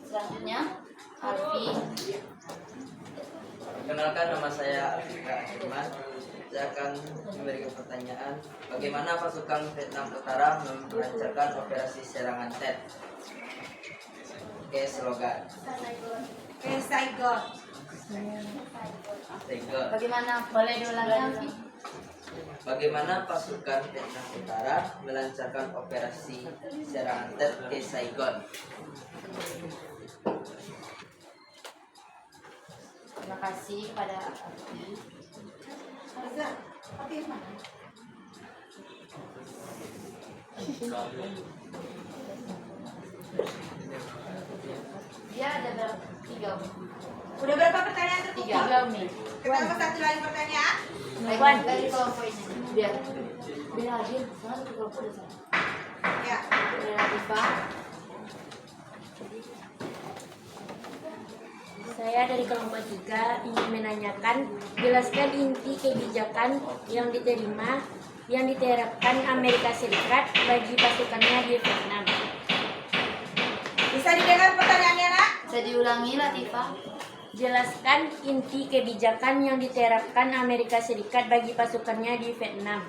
Selanjutnya Alfi. Perkenalkan, nama saya Alfika Firman. Saya akan memberikan pertanyaan, bagaimana pasukan Vietnam Utara melancarkan operasi serangan Tet? Oke, slogan. Oke, Saigon. Saigon. Bagaimana? Boleh diulangi Alfi? Bagaimana pasukan Vietnam Utara melancarkan operasi serangan Tet ke Saigon? Terima kasih kepada Alfi. Dia ada berapa? 3. Udah berapa pertanyaan terbuka? 3 Umi. Kenapa satu lagi pertanyaan? Baik, dari kelompok ini. Biar hadir. Soalnya di kelompok udah sana. Ya. Dari Latifah. Saya dari kelompok 3 ingin menanyakan, jelaskan inti kebijakan yang diterapkan Amerika Serikat bagi pasukannya di Vietnam. Bisa didengar pertanyaannya, Nak? Bisa diulangi Latifah? Jelaskan inti kebijakan yang diterapkan Amerika Serikat bagi pasukannya di Vietnam.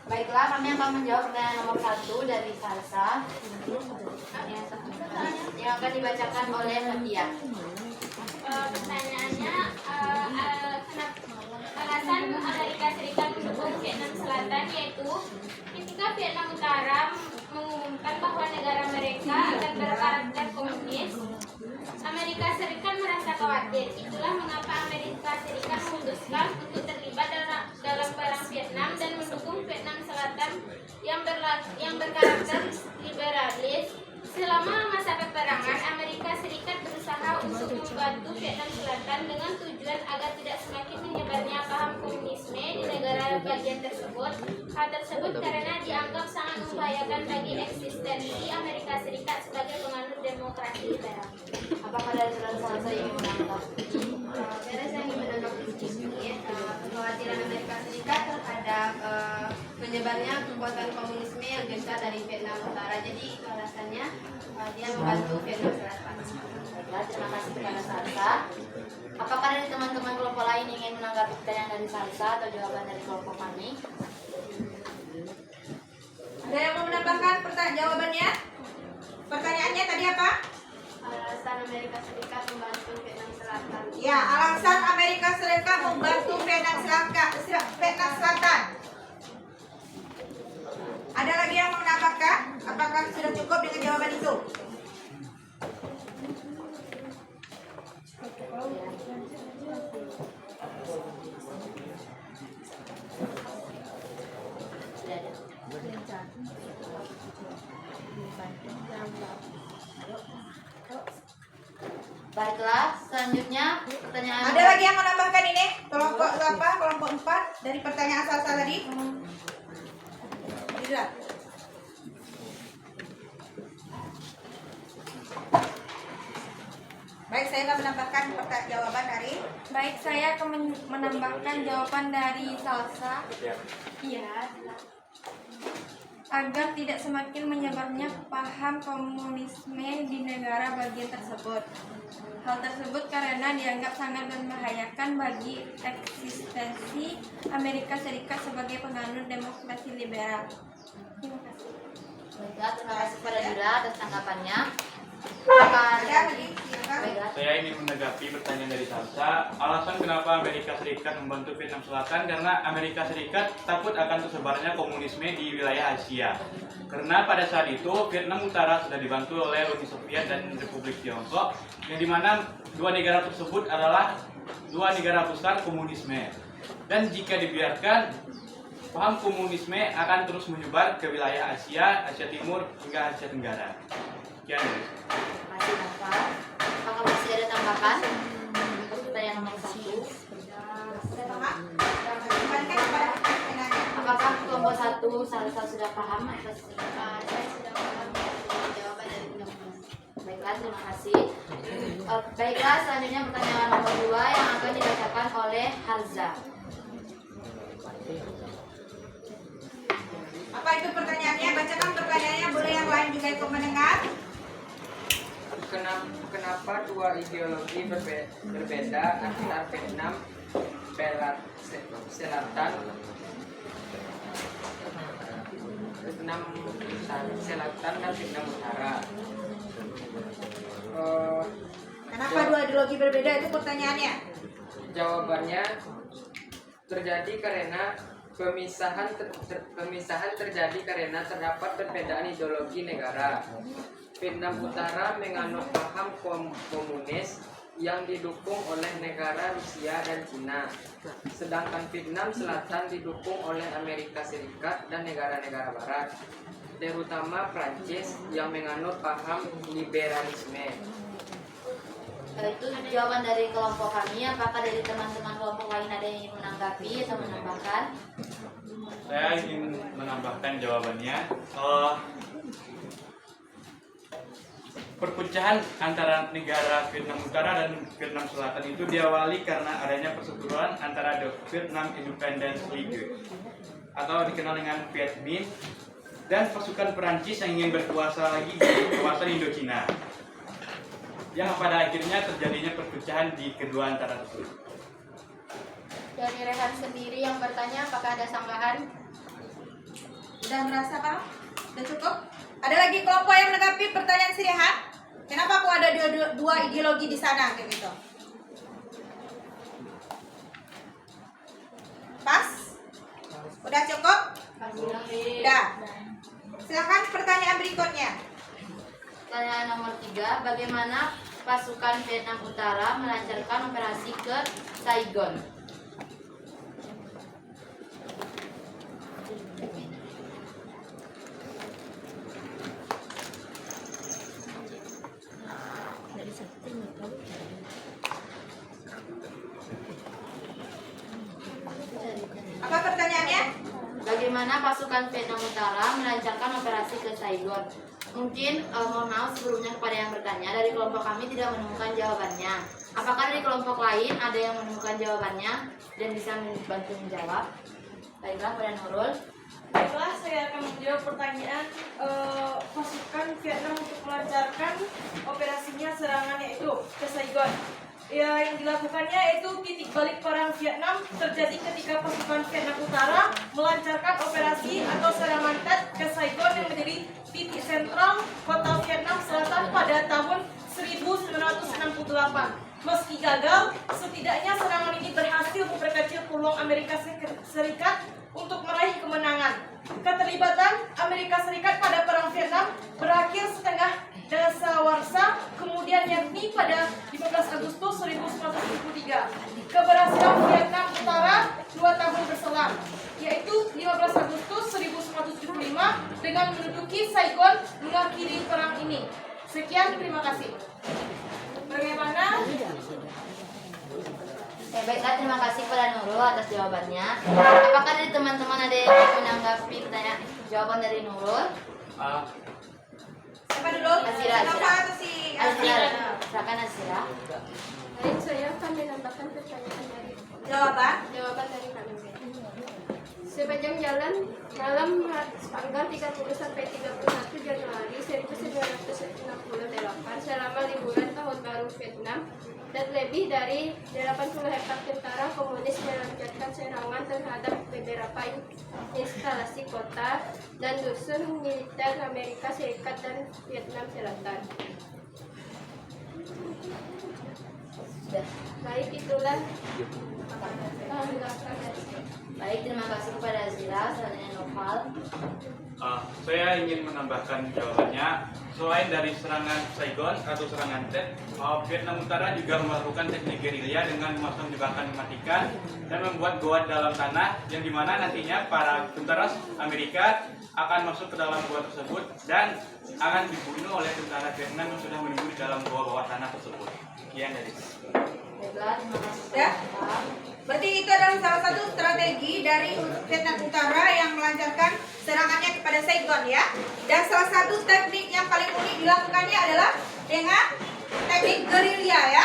Baiklah, kami akan menjawab pertanyaan nomor 1 dari Salsa yang akan dibacakan oleh Fatia. Pertanyaannya, alasan Amerika Serikat mendukung Vietnam Selatan yaitu ketika Vietnam Utara mengumumkan bahwa negara mereka akan berkarakter komunis, Amerika Serikat merasa khawatir. Itulah mengapa Amerika Serikat memutuskan untuk terlibat dalam perang Vietnam dan mendukung Vietnam Selatan yang berkarakter liberalis. Selama masa peperangan, Amerika Serikat berusaha untuk membantu Vietnam Selatan dengan tujuan agar tidak semakin menyebarnya paham komunisme di negara bagian tersebut. Hal tersebut karena dianggap sangat membahayakan bagi eksistensi Amerika Serikat sebagai penganut demokrasi liberal. Apakah dari Salsa ingin menangkap? Saya ingin menanggapi ini kekhawatiran Amerika Serikat terhadap menyebarnya kekuatan komunisme yang gencar dari Vietnam Utara. Jadi itu alasannya dia membantu Vietnam Selatan. Baiklah, terima kasih kepada Salsa. Apakah dari teman-teman kelompok lain ingin menanggapi pertanyaan dari Salsa atau jawaban dari kelompok kami? Ada yang mau menambahkan jawabannya? Pertanyaannya tadi apa? Alasan Amerika Serikat membantu Vietnam Selatan. Ya, alasan Amerika Serikat membantu Vietnam Selatan. Ada lagi yang mau menambahkan? Apakah sudah cukup dengan jawaban itu? Baiklah, selanjutnya pertanyaan. Ada lagi yang menambahkan ini? Kelompok apa? Kelompok 4 dari pertanyaan Salsa tadi? Tidak. Baik, saya akan menambahkan jawaban dari. Baik, saya akan menambahkan jawaban dari Salsa. Iya. Agar tidak semakin menyebarnya paham komunisme di negara bagian tersebut. Hal tersebut karena dianggap sangat membahayakan bagi eksistensi Amerika Serikat sebagai penganut demokrasi liberal. Terima kasih. Baiklah, terima kasih kepada Dira atas tanggapannya. Saya ingin menanggapi pertanyaan dari Salsa. Alasan kenapa Amerika Serikat membantu Vietnam Selatan karena Amerika Serikat takut akan tersebarnya komunisme di wilayah Asia. Karena pada saat itu Vietnam Utara sudah dibantu oleh Uni Soviet dan Republik Tiongkok, yang dimana dua negara tersebut adalah dua negara besar komunisme. Dan jika dibiarkan, paham komunisme akan terus menyebar ke wilayah Asia, Asia Timur hingga Asia Tenggara. Sekian. Terima kasih, Bapak. Apakah masih ada tanggapan? Pertanyaan nomor 1. Apakah kelompok 1 Salsa sudah paham atas Saya sudah mengambil jawaban dari teman-teman. Baiklah, terima kasih. Baiklah, selanjutnya pertanyaan nomor 2 yang akan dibacakan oleh Harza. Apa itu pertanyaannya? Bacakan pertanyaannya, boleh yang lain juga ikut mendengar. Kenapa dua ideologi berbeda antara Vietnam Selatan dan Vietnam Utara? Kenapa dua ideologi berbeda itu pertanyaannya? Jawabannya terjadi karena pemisahan terjadi karena terdapat perbedaan ideologi negara. Vietnam Utara menganut paham komunis yang didukung oleh negara Rusia dan Cina, sedangkan Vietnam Selatan didukung oleh Amerika Serikat dan negara-negara Barat, terutama Prancis yang menganut paham liberalisme. Itu jawaban dari kelompok kami. Apakah dari teman-teman kelompok lain ada yang ingin menanggapi atau menambahkan? Saya ingin menambahkan jawabannya. Perpecahan antara negara Vietnam Utara dan Vietnam Selatan itu diawali karena adanya perseteruan antara The Vietnam Independence League atau dikenal dengan Vietmin dan pasukan Perancis yang ingin berkuasa lagi di kawasan Indochina, yang pada akhirnya terjadinya perpecahan di kedua antara tersebut. Dari Rehan sendiri yang bertanya apakah ada sanggahan? Sudah merasa Pak? Sudah cukup? Ada lagi kelompok yang menanggapi pertanyaan si Rehan? Kenapa kok ada dua ideologi di sana kayak gitu? Pas? Udah cukup? Udah. Silakan pertanyaan berikutnya. Pertanyaan nomor 3, bagaimana pasukan Vietnam Utara melancarkan operasi ke Saigon? Apa pertanyaannya? Bagaimana pasukan Vietnam Utara melancarkan operasi ke Saigon? Mungkin mohon maaf sebelumnya kepada yang bertanya, dari kelompok kami tidak menemukan jawabannya. Apakah dari kelompok lain ada yang menemukan jawabannya dan bisa membantu menjawab? Baiklah, pada Nurul. Baiklah, saya akan menjawab pertanyaan pasukan Vietnam untuk melancarkan operasinya serangan yaitu ke Saigon. Ya, yang dilakukannya yaitu titik balik perang Vietnam terjadi ketika pasukan Vietnam Utara melancarkan operasi atau serangan Tet ke Saigon yang menjadi titik sentral kota Vietnam Selatan pada tahun 1968. Meski gagal, setidaknya serangan ini berhasil memperkecil peluang Amerika Serikat untuk meraih kemenangan. Keterlibatan Amerika Serikat pada perang Vietnam berakhir setengah dasawarsa kemudian, yakni pada 15 Agustus 1973. Keberhasilan Vietnam Utara 2 tahun berselang, yaitu 15 Agustus 1975 dengan menduduki Saigon mengakhiri perang ini. Sekian, terima kasih. Bagaimana? Baiklah, terima kasih kepada Nurul atas jawabannya. Apakah dari teman-teman ada yang ingin menanggapi pertanyaan jawaban dari Nurul? Siapa dulu? Azira. Atau si Azira. Silakan Azira. Baik, saya akan menambahkan pertanyaan dari jawaban dari kami. Sepanjang jalan malam tanggal 30 sampai 31 Januari 1968 selama liburan tahun baru Vietnam dan lebih dari 80 hektar tentara komunis melancarkan serangan terhadap beberapa instalasi kota dan dusun militer Amerika Serikat dan Vietnam Selatan. Baik, itulah Baik, terima kasih kepada Azira. Selanjutnya Noval. Saya ingin menambahkan jawabannya. Selain dari serangan Saigon atau serangan Tet, Vietnam Utara juga melakukan teknik gerilya dengan memasang jebakan mematikan dan membuat goa dalam tanah, yang dimana nantinya para tentara Amerika akan masuk ke dalam goa tersebut dan akan dibunuh oleh tentara Vietnam yang sudah menunggu di dalam goa bawah tanah tersebut. Sekian dari saya. Baiklah, terima kasih. Ya? Berarti itu adalah salah satu strategi dari Vietnam Utara yang melancarkan serangannya kepada Saigon, ya. Dan salah satu teknik yang paling unik dilakukannya adalah dengan teknik gerilya, ya.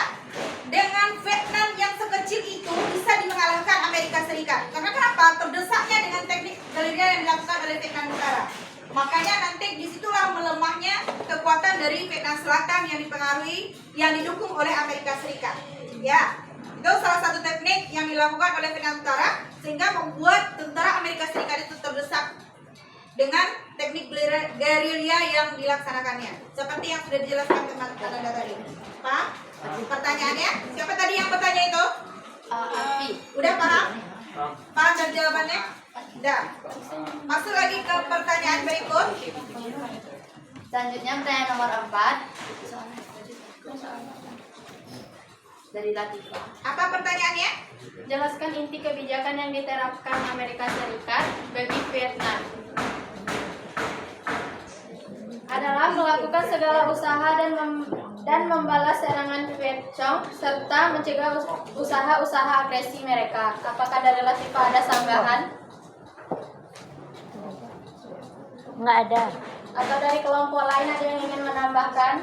Dengan Vietnam yang sekecil itu bisa mengalahkan Amerika Serikat. Karena kenapa? Terdesaknya dengan teknik gerilya yang dilakukan oleh Vietnam Utara. Makanya nanti disitulah melemahnya kekuatan dari Vietnam Selatan yang dipengaruhi, yang didukung oleh Amerika Serikat. Ya, itu salah satu teknik yang dilakukan oleh Vietnam Utara sehingga membuat tentara Amerika Serikat itu terdesak dengan teknik gerilya yang dilaksanakannya. Seperti yang sudah dijelaskan teman-teman tadi. Pak, pertanyaannya? Siapa tadi yang bertanya itu? Alfi. Udah paham? Paham dan jawabannya? Udah. Masuk lagi ke pertanyaan berikut. Selanjutnya pertanyaan nomor 4 dari Latifah. Apa pertanyaannya? Jelaskan inti kebijakan yang diterapkan Amerika Serikat bagi Vietnam. Ada adalah melakukan segala usaha dan membalas serangan Viet Cong serta mencegah usaha-usaha agresi mereka. Apakah dari Latifa ada sanggahan? Nggak ada. Atau dari kelompok lain ada yang ingin menambahkan?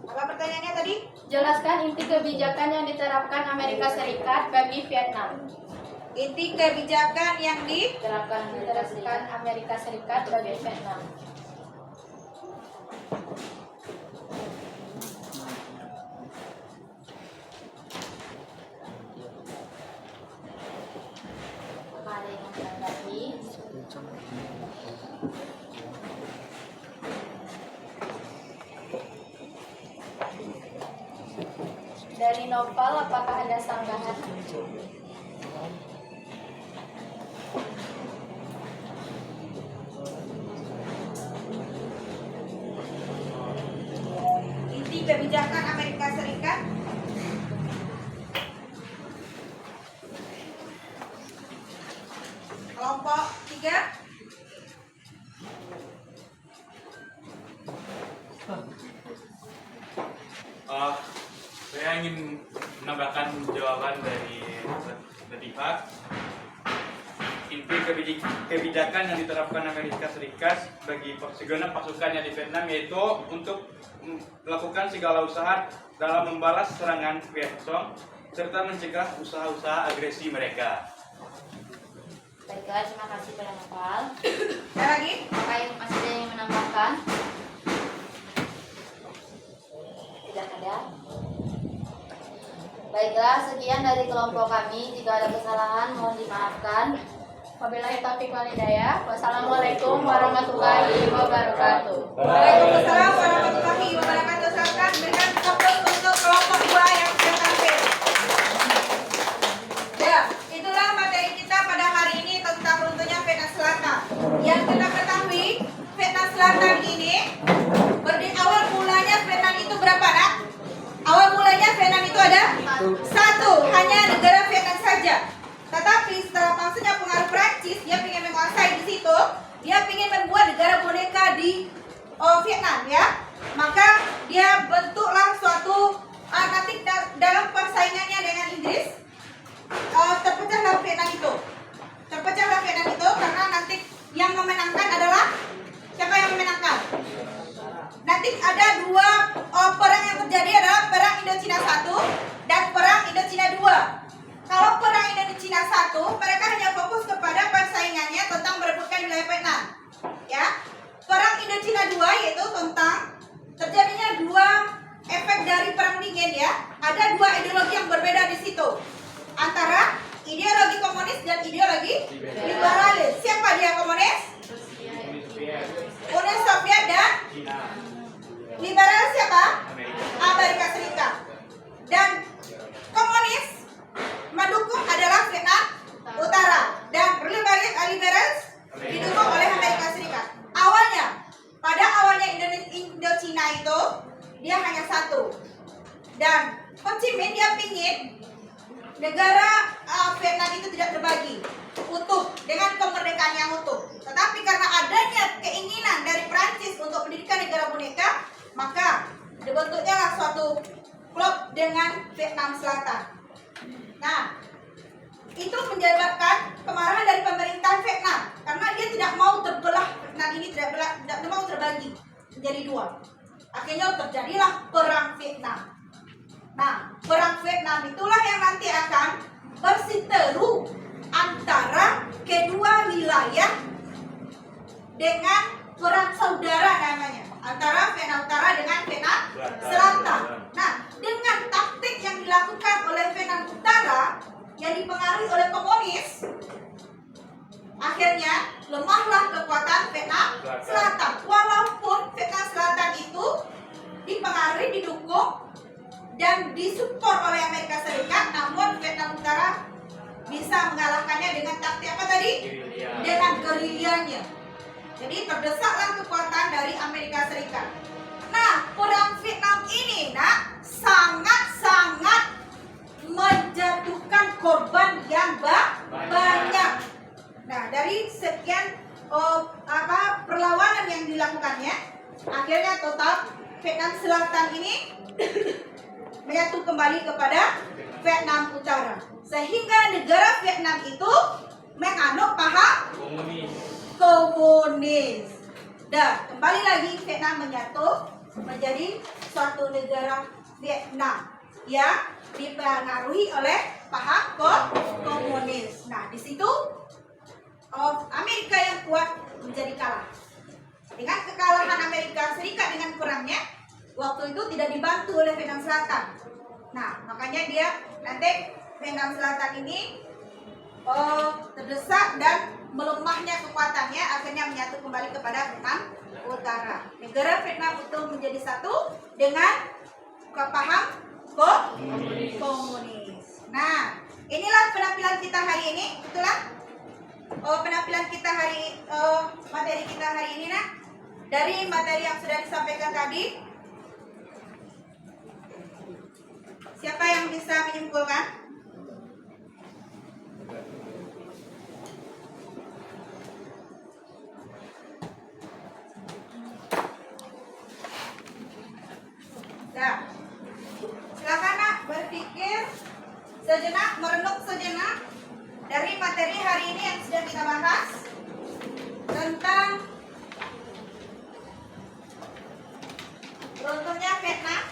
Apa pertanyaannya tadi? Jelaskan inti kebijakan yang diterapkan Amerika Serikat bagi Vietnam. Inti kebijakan yang Diterapkan Amerika Serikat bagi Vietnam. Apa ada yang menanggapi? Dari Novel, apakah ada sanggahan? inti kebijakan Amerika Serikat kelompok 3. Saya ingin menambahkan jawaban dari Latifa. Inti kebijakan yang diterapkan Amerika Serikat bagi segenap pasukannya di Vietnam yaitu untuk melakukan segala usaha dalam membalas serangan Viet Cong serta mencegah usaha-usaha agresi mereka. Baiklah, terima kasih pada Novel. Ada lagi? Apakah yang masih ada yang menambahkan? Tidak ada. Baiklah, sekian dari kelompok kami. Jika ada kesalahan, mohon dimaafkan. Wabillahi taufiq wal hidayah. Wassalamualaikum warahmatullahi wabarakatuh. Waalaikumsalam warahmatullahi wabarakatuh. Silakan berikan aplaus untuk kelompok 2 yang sudah tampil. Ya, itulah materi kita pada hari ini tentang runtuhnya Vietnam Selatan. Yang kita ketahui, Vietnam Selatan ini awal mulanya Vietnam itu berapa, Nak? Awal mulanya Vietnam itu ada satu, hanya negara Vietnam saja. Tetapi setelah maksudnya pengaruh Prancis, dia ingin menguasai di situ, dia ingin membuat negara boneka di Vietnam, ya. Maka dia bentuklah suatu nanti dalam persaingannya dengan Inggris, terpecahlah Vietnam itu. Terpecahlah Vietnam itu karena nanti yang memenangkan adalah siapa yang memenangkan? Nanti ada dua perang yang terjadi adalah perang Indochina 1 dan perang Indochina 2. Kalau perang Indochina 1, mereka hanya fokus kepada persaingannya tentang merebutkan wilayah Vietnam. Ya, perang Indochina 2 yaitu tentang terjadinya dua efek dari perang dingin, ya. Ada dua ideologi yang berbeda di situ antara ideologi komunis dan ideologi liberalis. Siapa dia komunis? Uni Soviet dan liberal siapa? Amerika Serikat. Dan komunis mendukung adalah Vietnam Utara dan liberal didukung oleh Amerika Serikat. Pada awalnya Indochina itu dia hanya satu. Dan Ho Chi Minh dia pingin negara Vietnam itu tidak terbagi, utuh dengan kemerdekaan yang utuh. Tetapi karena adanya keinginan dari Prancis untuk mendirikan negara boneka, maka dibentuknya suatu klub dengan Vietnam Selatan. Nah, itu menyebabkan kemarahan dari pemerintah Vietnam karena dia tidak mau terbelah. Vietnam ini tidak mau terbagi menjadi dua. Akhirnya terjadilah perang Vietnam. Nah, perang Vietnam itulah yang nanti akan bersiteru antara kedua wilayah dengan perang saudara namanya, antara Vietnam Utara dengan Vietnam Selatan. Nah, dengan taktik yang dilakukan oleh Vietnam Utara yang dipengaruhi oleh komunis, akhirnya lemahlah kekuatan Vietnam Selatan. Walaupun Vietnam Selatan itu dipengaruhi, didukung dan disupport oleh Amerika Serikat, namun Vietnam Utara bisa mengalahkannya dengan taktik apa tadi? Dengan gerilyanya. Jadi terdesaklah kekuatan dari Amerika Serikat. Nah, perang Vietnam ini, nak, sangat-sangat menjatuhkan korban yang banyak. Nah, dari sekian dilakukannya, akhirnya total Vietnam Selatan ini menyatu kembali kepada Vietnam Utara. Sehingga negara Vietnam itu menganut paham komunis. Dan kembali lagi Vietnam menyatu menjadi suatu negara Vietnam yang dipengaruhi oleh paham komunis. Nah, di situ Amerika yang kuat menjadi kalah. Dengan kekalahan Amerika Serikat dengan perangnya, waktu itu tidak dibantu oleh Vietnam Selatan. Nah, makanya dia nanti Vietnam Selatan ini terdesak dan melemahnya kekuatannya, akhirnya menyatu kembali kepada Vietnam Utara. Negara Vietnam itu menjadi satu dengan paham komunis. Nah, inilah penampilan kita hari ini, itulah penampilan kita materi kita hari ini. Nah, dari materi yang sudah disampaikan tadi, siapa yang bisa menyimpulkan? Nah, silakan nak berpikir sejenak, merenung sejenak dari materi hari ini yang sudah kita bahas tentang runtuhnya Vietnam.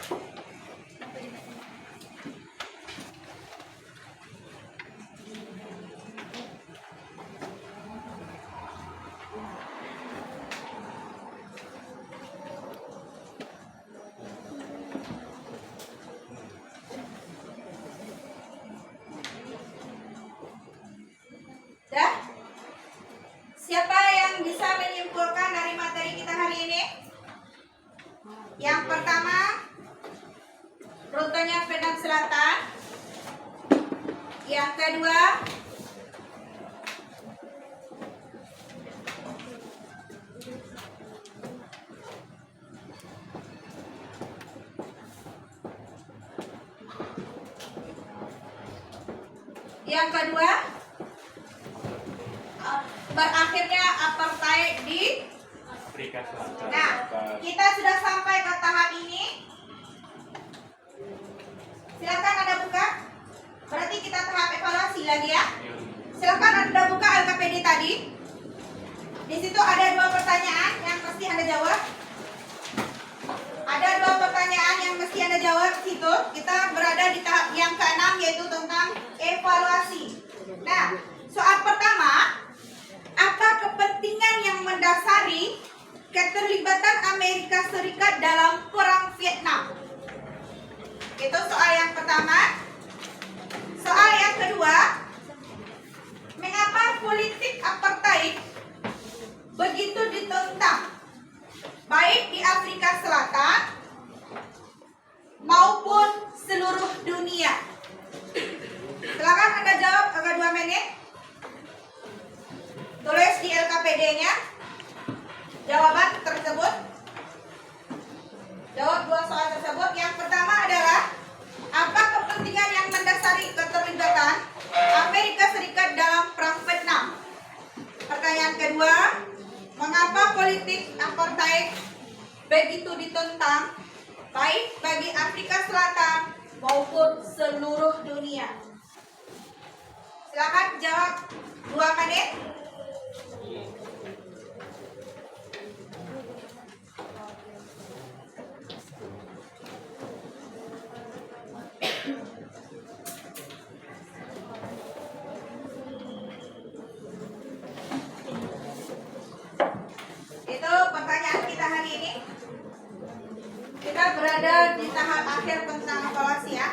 Siapa yang bisa menyimpulkan dari materi kita hari ini? Yang pertama, rutenya Vietnam Selatan. Yang kedua, berakhirnya apartheid di Afrika Selatan. Nah, kita sudah sampai ke tahap ini. Silakan Anda buka. Berarti kita tahap evaluasi lagi ya. Silakan Anda buka LKPD tadi. Di situ ada 2 pertanyaan yang mesti Anda jawab. Ada 2 pertanyaan yang mesti Anda jawab di situ. Kita berada di tahap yang ke-6, yaitu tentang evaluasi. Nah, soal pertama, apa kepentingan yang mendasari keterlibatan Amerika Serikat dalam Perang Vietnam? Itu soal yang pertama. Soal yang kedua, mengapa politik apartheid begitu ditentang baik di Afrika Selatan maupun seluruh dunia? Silakan Anda jawab, agak 2 menit. Tulis di LKPD-nya jawaban tersebut. Jawab 2 soal tersebut. Yang pertama adalah, apa kepentingan yang mendasari keterlibatan Amerika Serikat dalam Perang Vietnam? Pertanyaan kedua, mengapa politik apartheid begitu ditentang baik bagi Afrika Selatan maupun seluruh dunia? Silakan jawab 2 menit. Itu pertanyaan kita hari ini. Kita berada di tahap akhir tentang evaluasi ya.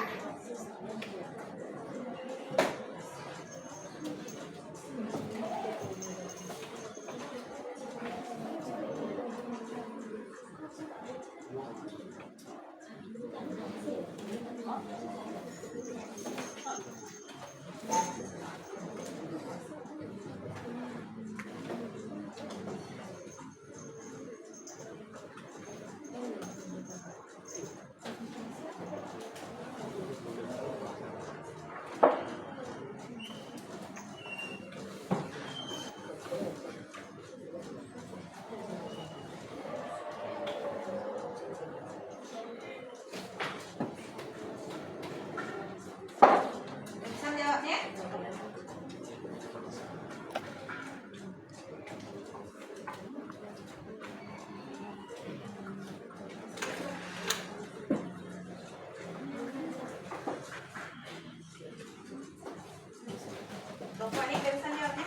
Kelompok ini garisan jawabnya.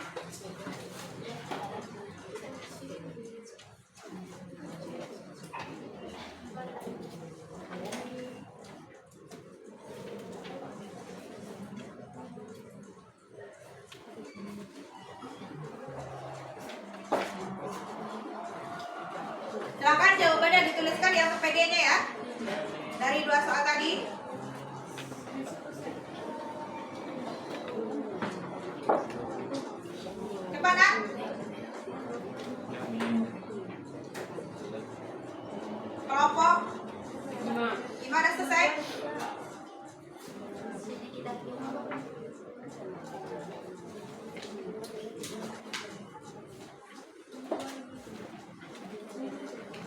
Silakan jawabannya dituliskan di atas PD-nya ya. Dari 2 soal tadi. Cepat nak. Kelompok 5 udah selesai.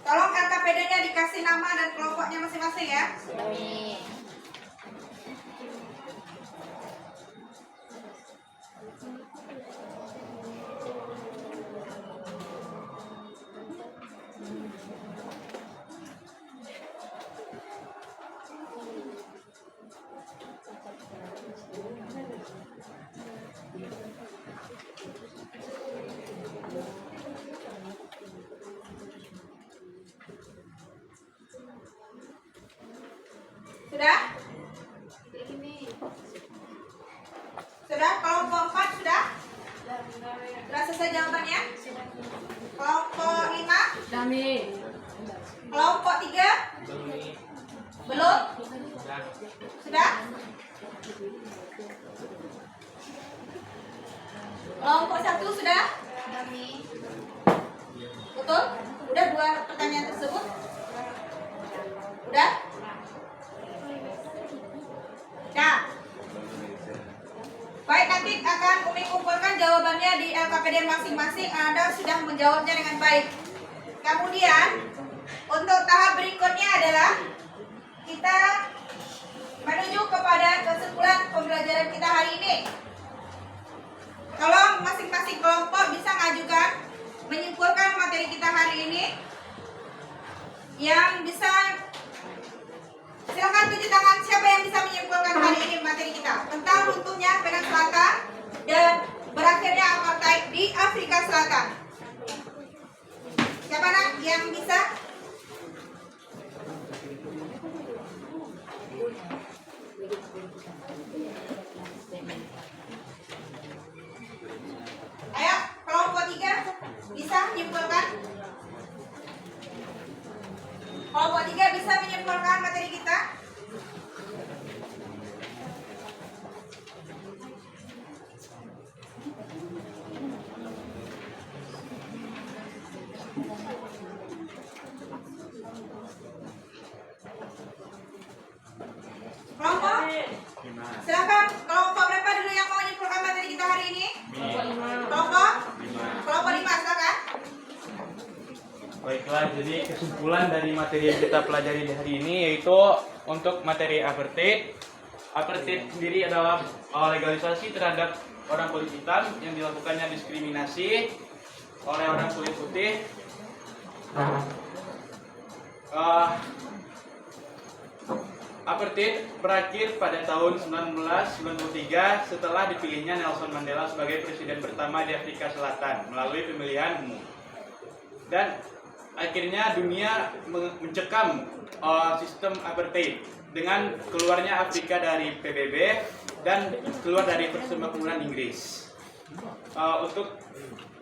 Tolong LKPD-nya dikasih nama dan kelompoknya masing-masing ya. Sudah? Sudah? Kelompok 4 sudah? Sudah selesai jawabannya? Kelompok 5? Kelompok 3? Belum? Sudah? Kelompok 1 sudah? Betul? Udah 2 pertanyaan tersebut? Udah? Nah, baik, nanti akan Umi kumpulkan jawabannya di LKPD masing-masing. Anda sudah menjawabnya dengan baik. Kemudian untuk tahap berikutnya adalah kita menuju kepada kesimpulan pembelajaran kita hari ini. Tolong masing-masing kelompok bisa mengajukan menyimpulkan materi kita hari ini. Yang bisa, silakan tunjuk tangan siapa yang bisa menyimpulkan hari ini materi kita tentang runtuhnya Vietnam Selatan dan berakhirnya apartheid di Afrika Selatan. Siapa nak yang bisa? Ayo, kelompok 3 bisa menyimpulkan? Kelompok 3 bisa menyimpulkan materi kita? Kelompok? Silakan, kelompok berapa dulu yang mau menyimpulkan materi kita hari ini? Kelompok? Kelompok 5, silakan. Baiklah, jadi kesimpulan dari materi yang kita pelajari di hari ini yaitu untuk materi apartheid. Apartheid sendiri adalah legalisasi terhadap orang kulit hitam yang dilakukannya diskriminasi oleh orang kulit putih. Apartheid berakhir pada tahun 1993 setelah dipilihnya Nelson Mandela sebagai presiden pertama di Afrika Selatan melalui pemilihan umum. Dan akhirnya dunia mencekam sistem apartheid dengan keluarnya Afrika dari PBB dan keluar dari Persemakmuran Inggris. Untuk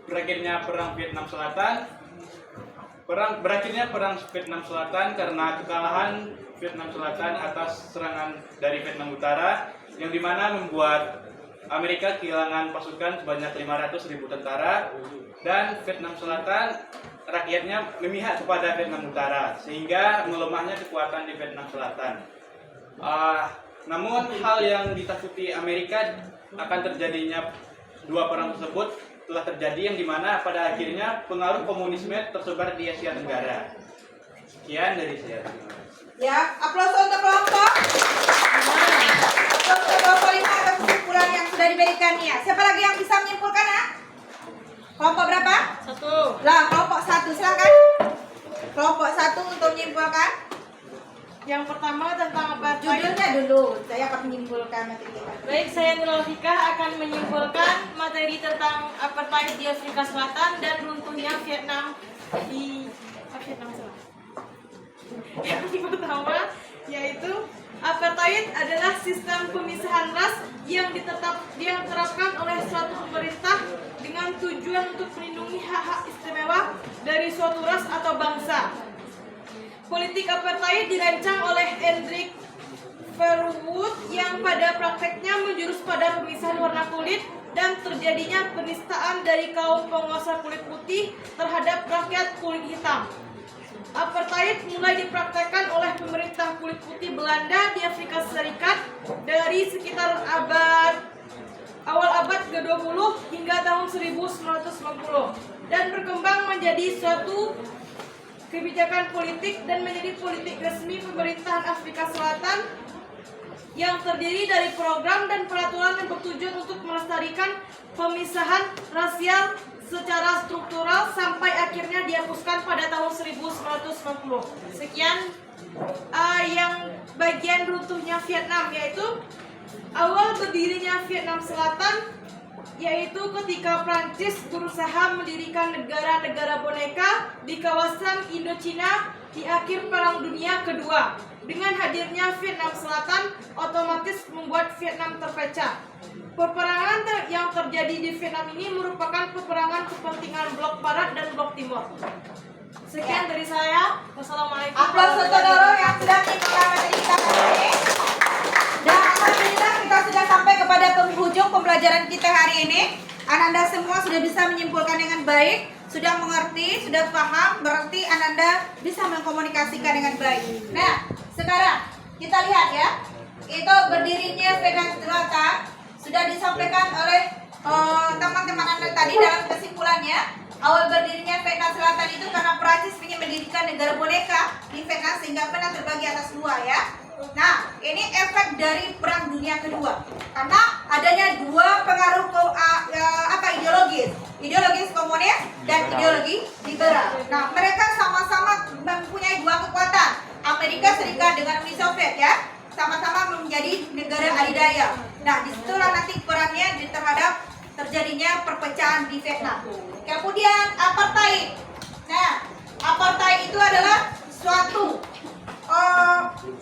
berakhirnya perang Vietnam Selatan, berakhirnya perang Vietnam Selatan karena kekalahan Vietnam Selatan atas serangan dari Vietnam Utara yang dimana membuat Amerika kehilangan pasukan sebanyak 500.000 tentara dan Vietnam Selatan rakyatnya memihak kepada Vietnam Utara sehingga melemahnya kekuatan di Vietnam Selatan. Namun hal yang ditakuti Amerika akan terjadinya dua perang tersebut telah terjadi yang dimana pada akhirnya pengaruh komunisme tersebar di Asia Tenggara. Sekian dari saya. Ya, aplaus untuk kelompok. Aplaus untuk kelompok 5 atas kesimpulan yang sudah diberikannya. Siapa lagi yang bisa menyimpulkan? Kelompok berapa? 1. Lah, kelompok 1 silakan. Kelompok 1 untuk menyimpulkan. Yang pertama tentang apartheid. Judulnya dulu, saya akan menyimpulkan materi kita. Baik, saya Nurul Fikah akan menyimpulkan materi tentang apartheid di Afrika Selatan dan runtuhnya Vietnam di Vietnam Selatan. Yang pertama yaitu apartheid adalah sistem pemisahan ras yang diterapkan oleh suatu pemerintah dengan tujuan untuk melindungi hak-hak istimewa dari suatu ras atau bangsa. Politik apartheid dirancang oleh Hendrik Verwoerd yang pada prakteknya menjurus pada pemisahan warna kulit dan terjadinya penistaan dari kaum penguasa kulit putih terhadap rakyat kulit hitam. Apartheid mulai dipraktekkan oleh pemerintah kulit putih Belanda di Afrika Serikat dari sekitar awal abad ke-20 hingga tahun 1990 dan berkembang menjadi suatu kebijakan politik dan menjadi politik resmi pemerintahan Afrika Selatan yang terdiri dari program dan peraturan yang bertujuan untuk melestarikan pemisahan rasial secara struktural sampai akhirnya dihapuskan pada tahun 1990. Sekian yang bagian runtuhnya Vietnam, yaitu awal berdirinya Vietnam Selatan, yaitu ketika Prancis berusaha mendirikan negara-negara boneka di kawasan Indochina di akhir Perang Dunia Kedua. Dengan hadirnya Vietnam Selatan otomatis membuat Vietnam terpecah. Peperangan yang terjadi di Vietnam ini merupakan peperangan kepentingan blok barat dan blok timur. Sekian dari saya. Wassalamualaikum. Aplaus untuk Doro yang sudah mengikuti materi kita hari ini. Dan alhamdulillah kita sudah sampai kepada penghujung pembelajaran kita hari ini. Ananda semua sudah bisa menyimpulkan dengan baik, sudah mengerti, sudah paham, berarti Ananda bisa mengkomunikasikan dengan baik. Nah, sekarang kita lihat ya, itu berdirinya Vietnam Selatan sudah disampaikan oleh teman-teman Anda tadi dalam kesimpulannya. Awal berdirinya Vietnam Selatan itu karena Prancis ingin mendirikan negara boneka di Vietnam sehingga pernah terbagi atas dua ya. Nah, ini efek dari Perang Dunia Kedua karena adanya dua pengaruh ideologis komunis dan ideologi liberal. Nah, mereka sama-sama mempunyai dua kekuatan, Amerika Serikat dengan Uni Soviet ya, sama-sama menjadi negara adidaya. Nah, disitulah nanti perannya terhadap terjadinya perpecahan di Vietnam. Kemudian apartheid. Nah, apartheid itu adalah suatu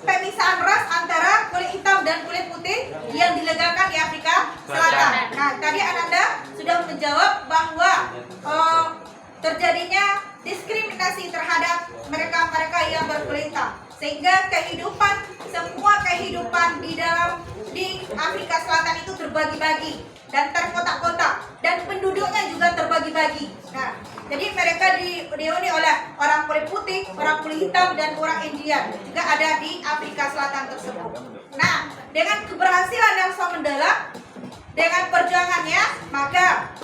pemisahan ras antara kulit hitam dan kulit putih yang dilegalkan di Afrika Selatan. Nah, tadi Ananda sudah menjawab bahwa terjadinya diskriminasi terhadap mereka-mereka yang berkulit hitam, sehingga semua kehidupan di Afrika Selatan itu terbagi-bagi dan terkotak-kotak dan penduduknya juga terbagi-bagi. Nah, jadi mereka dihuni oleh orang kulit putih, orang kulit hitam, dan orang India juga ada di Afrika Selatan tersebut. Nah, dengan keberhasilan Nelson Mandela, dengan perjuangannya, maka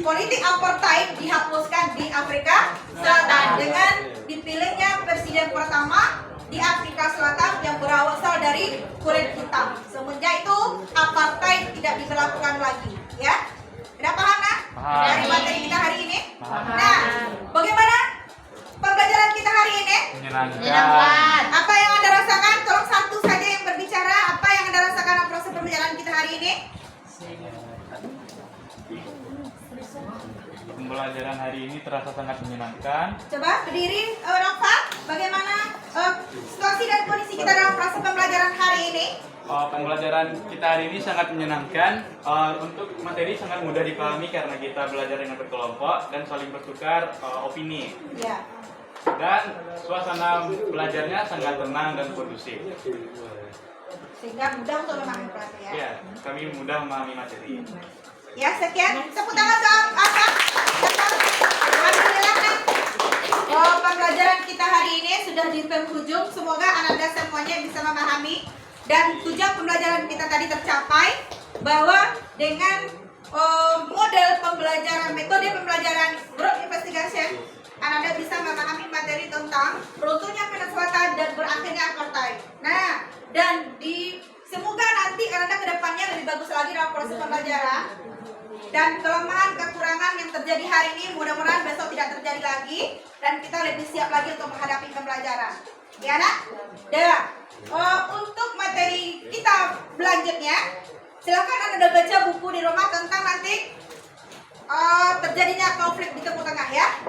politik apartheid dihapuskan di Afrika Selatan dengan dipilihnya presiden pertama di Afrika Selatan yang berasal dari kulit hitam. Semenjak itu apartheid tidak diberlakukan lagi, ya. Sudah paham kan? Dari materi kita hari ini. Nah, bagaimana pembelajaran kita hari ini? Menyenangkan. Apa yang Anda rasakan? Tolong satu saja yang berbicara. Apa yang Anda rasakan proses pembelajaran kita hari ini? Pembelajaran hari ini terasa sangat menyenangkan. Coba berdiri, Nova. Bagaimana situasi dan kondisi kita dalam proses pembelajaran hari ini? Pembelajaran kita hari ini sangat menyenangkan. Untuk materi sangat mudah dipahami karena kita belajar dengan berkelompok dan saling bertukar opini. Ya. Dan suasana belajarnya sangat tenang dan kondusif. Sehingga mudah untuk memahami materi ya. Ya, kami mudah memahami materi. Ya, sekian. Tepuk tangan soal apa? Alhamdulillah kan. Pembelajaran kita hari ini sudah di penghujung. Semoga Ananda semuanya bisa memahami dan tujuan pembelajaran kita tadi tercapai, bahwa dengan model pembelajaran, metode pembelajaran group investigation, Ananda bisa memahami materi tentang runtuhnya Vietnam Selatan dan berakhirnya apartheid. Nah, dan semoga nanti Ananda kedepannya lebih bagus lagi dalam proses pembelajaran. Dan kelemahan, kekurangan yang terjadi hari ini mudah-mudahan besok tidak terjadi lagi dan kita lebih siap lagi untuk menghadapi pembelajaran. Ya nak? Dan untuk materi kita selanjutnya, Silakan Anda baca buku di rumah tentang nanti terjadinya konflik di Timur Tengah ya.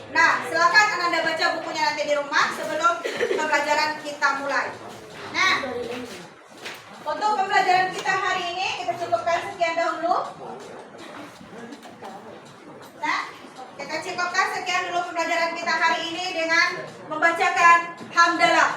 Nah, silakan Anda baca bukunya nanti di rumah sebelum pembelajaran kita mulai. Nah, untuk pembelajaran kita hari ini kita cukupkan sekian dahulu. Nah, kita cukupkan sekian dulu pembelajaran kita hari ini dengan membacakan hamdalah.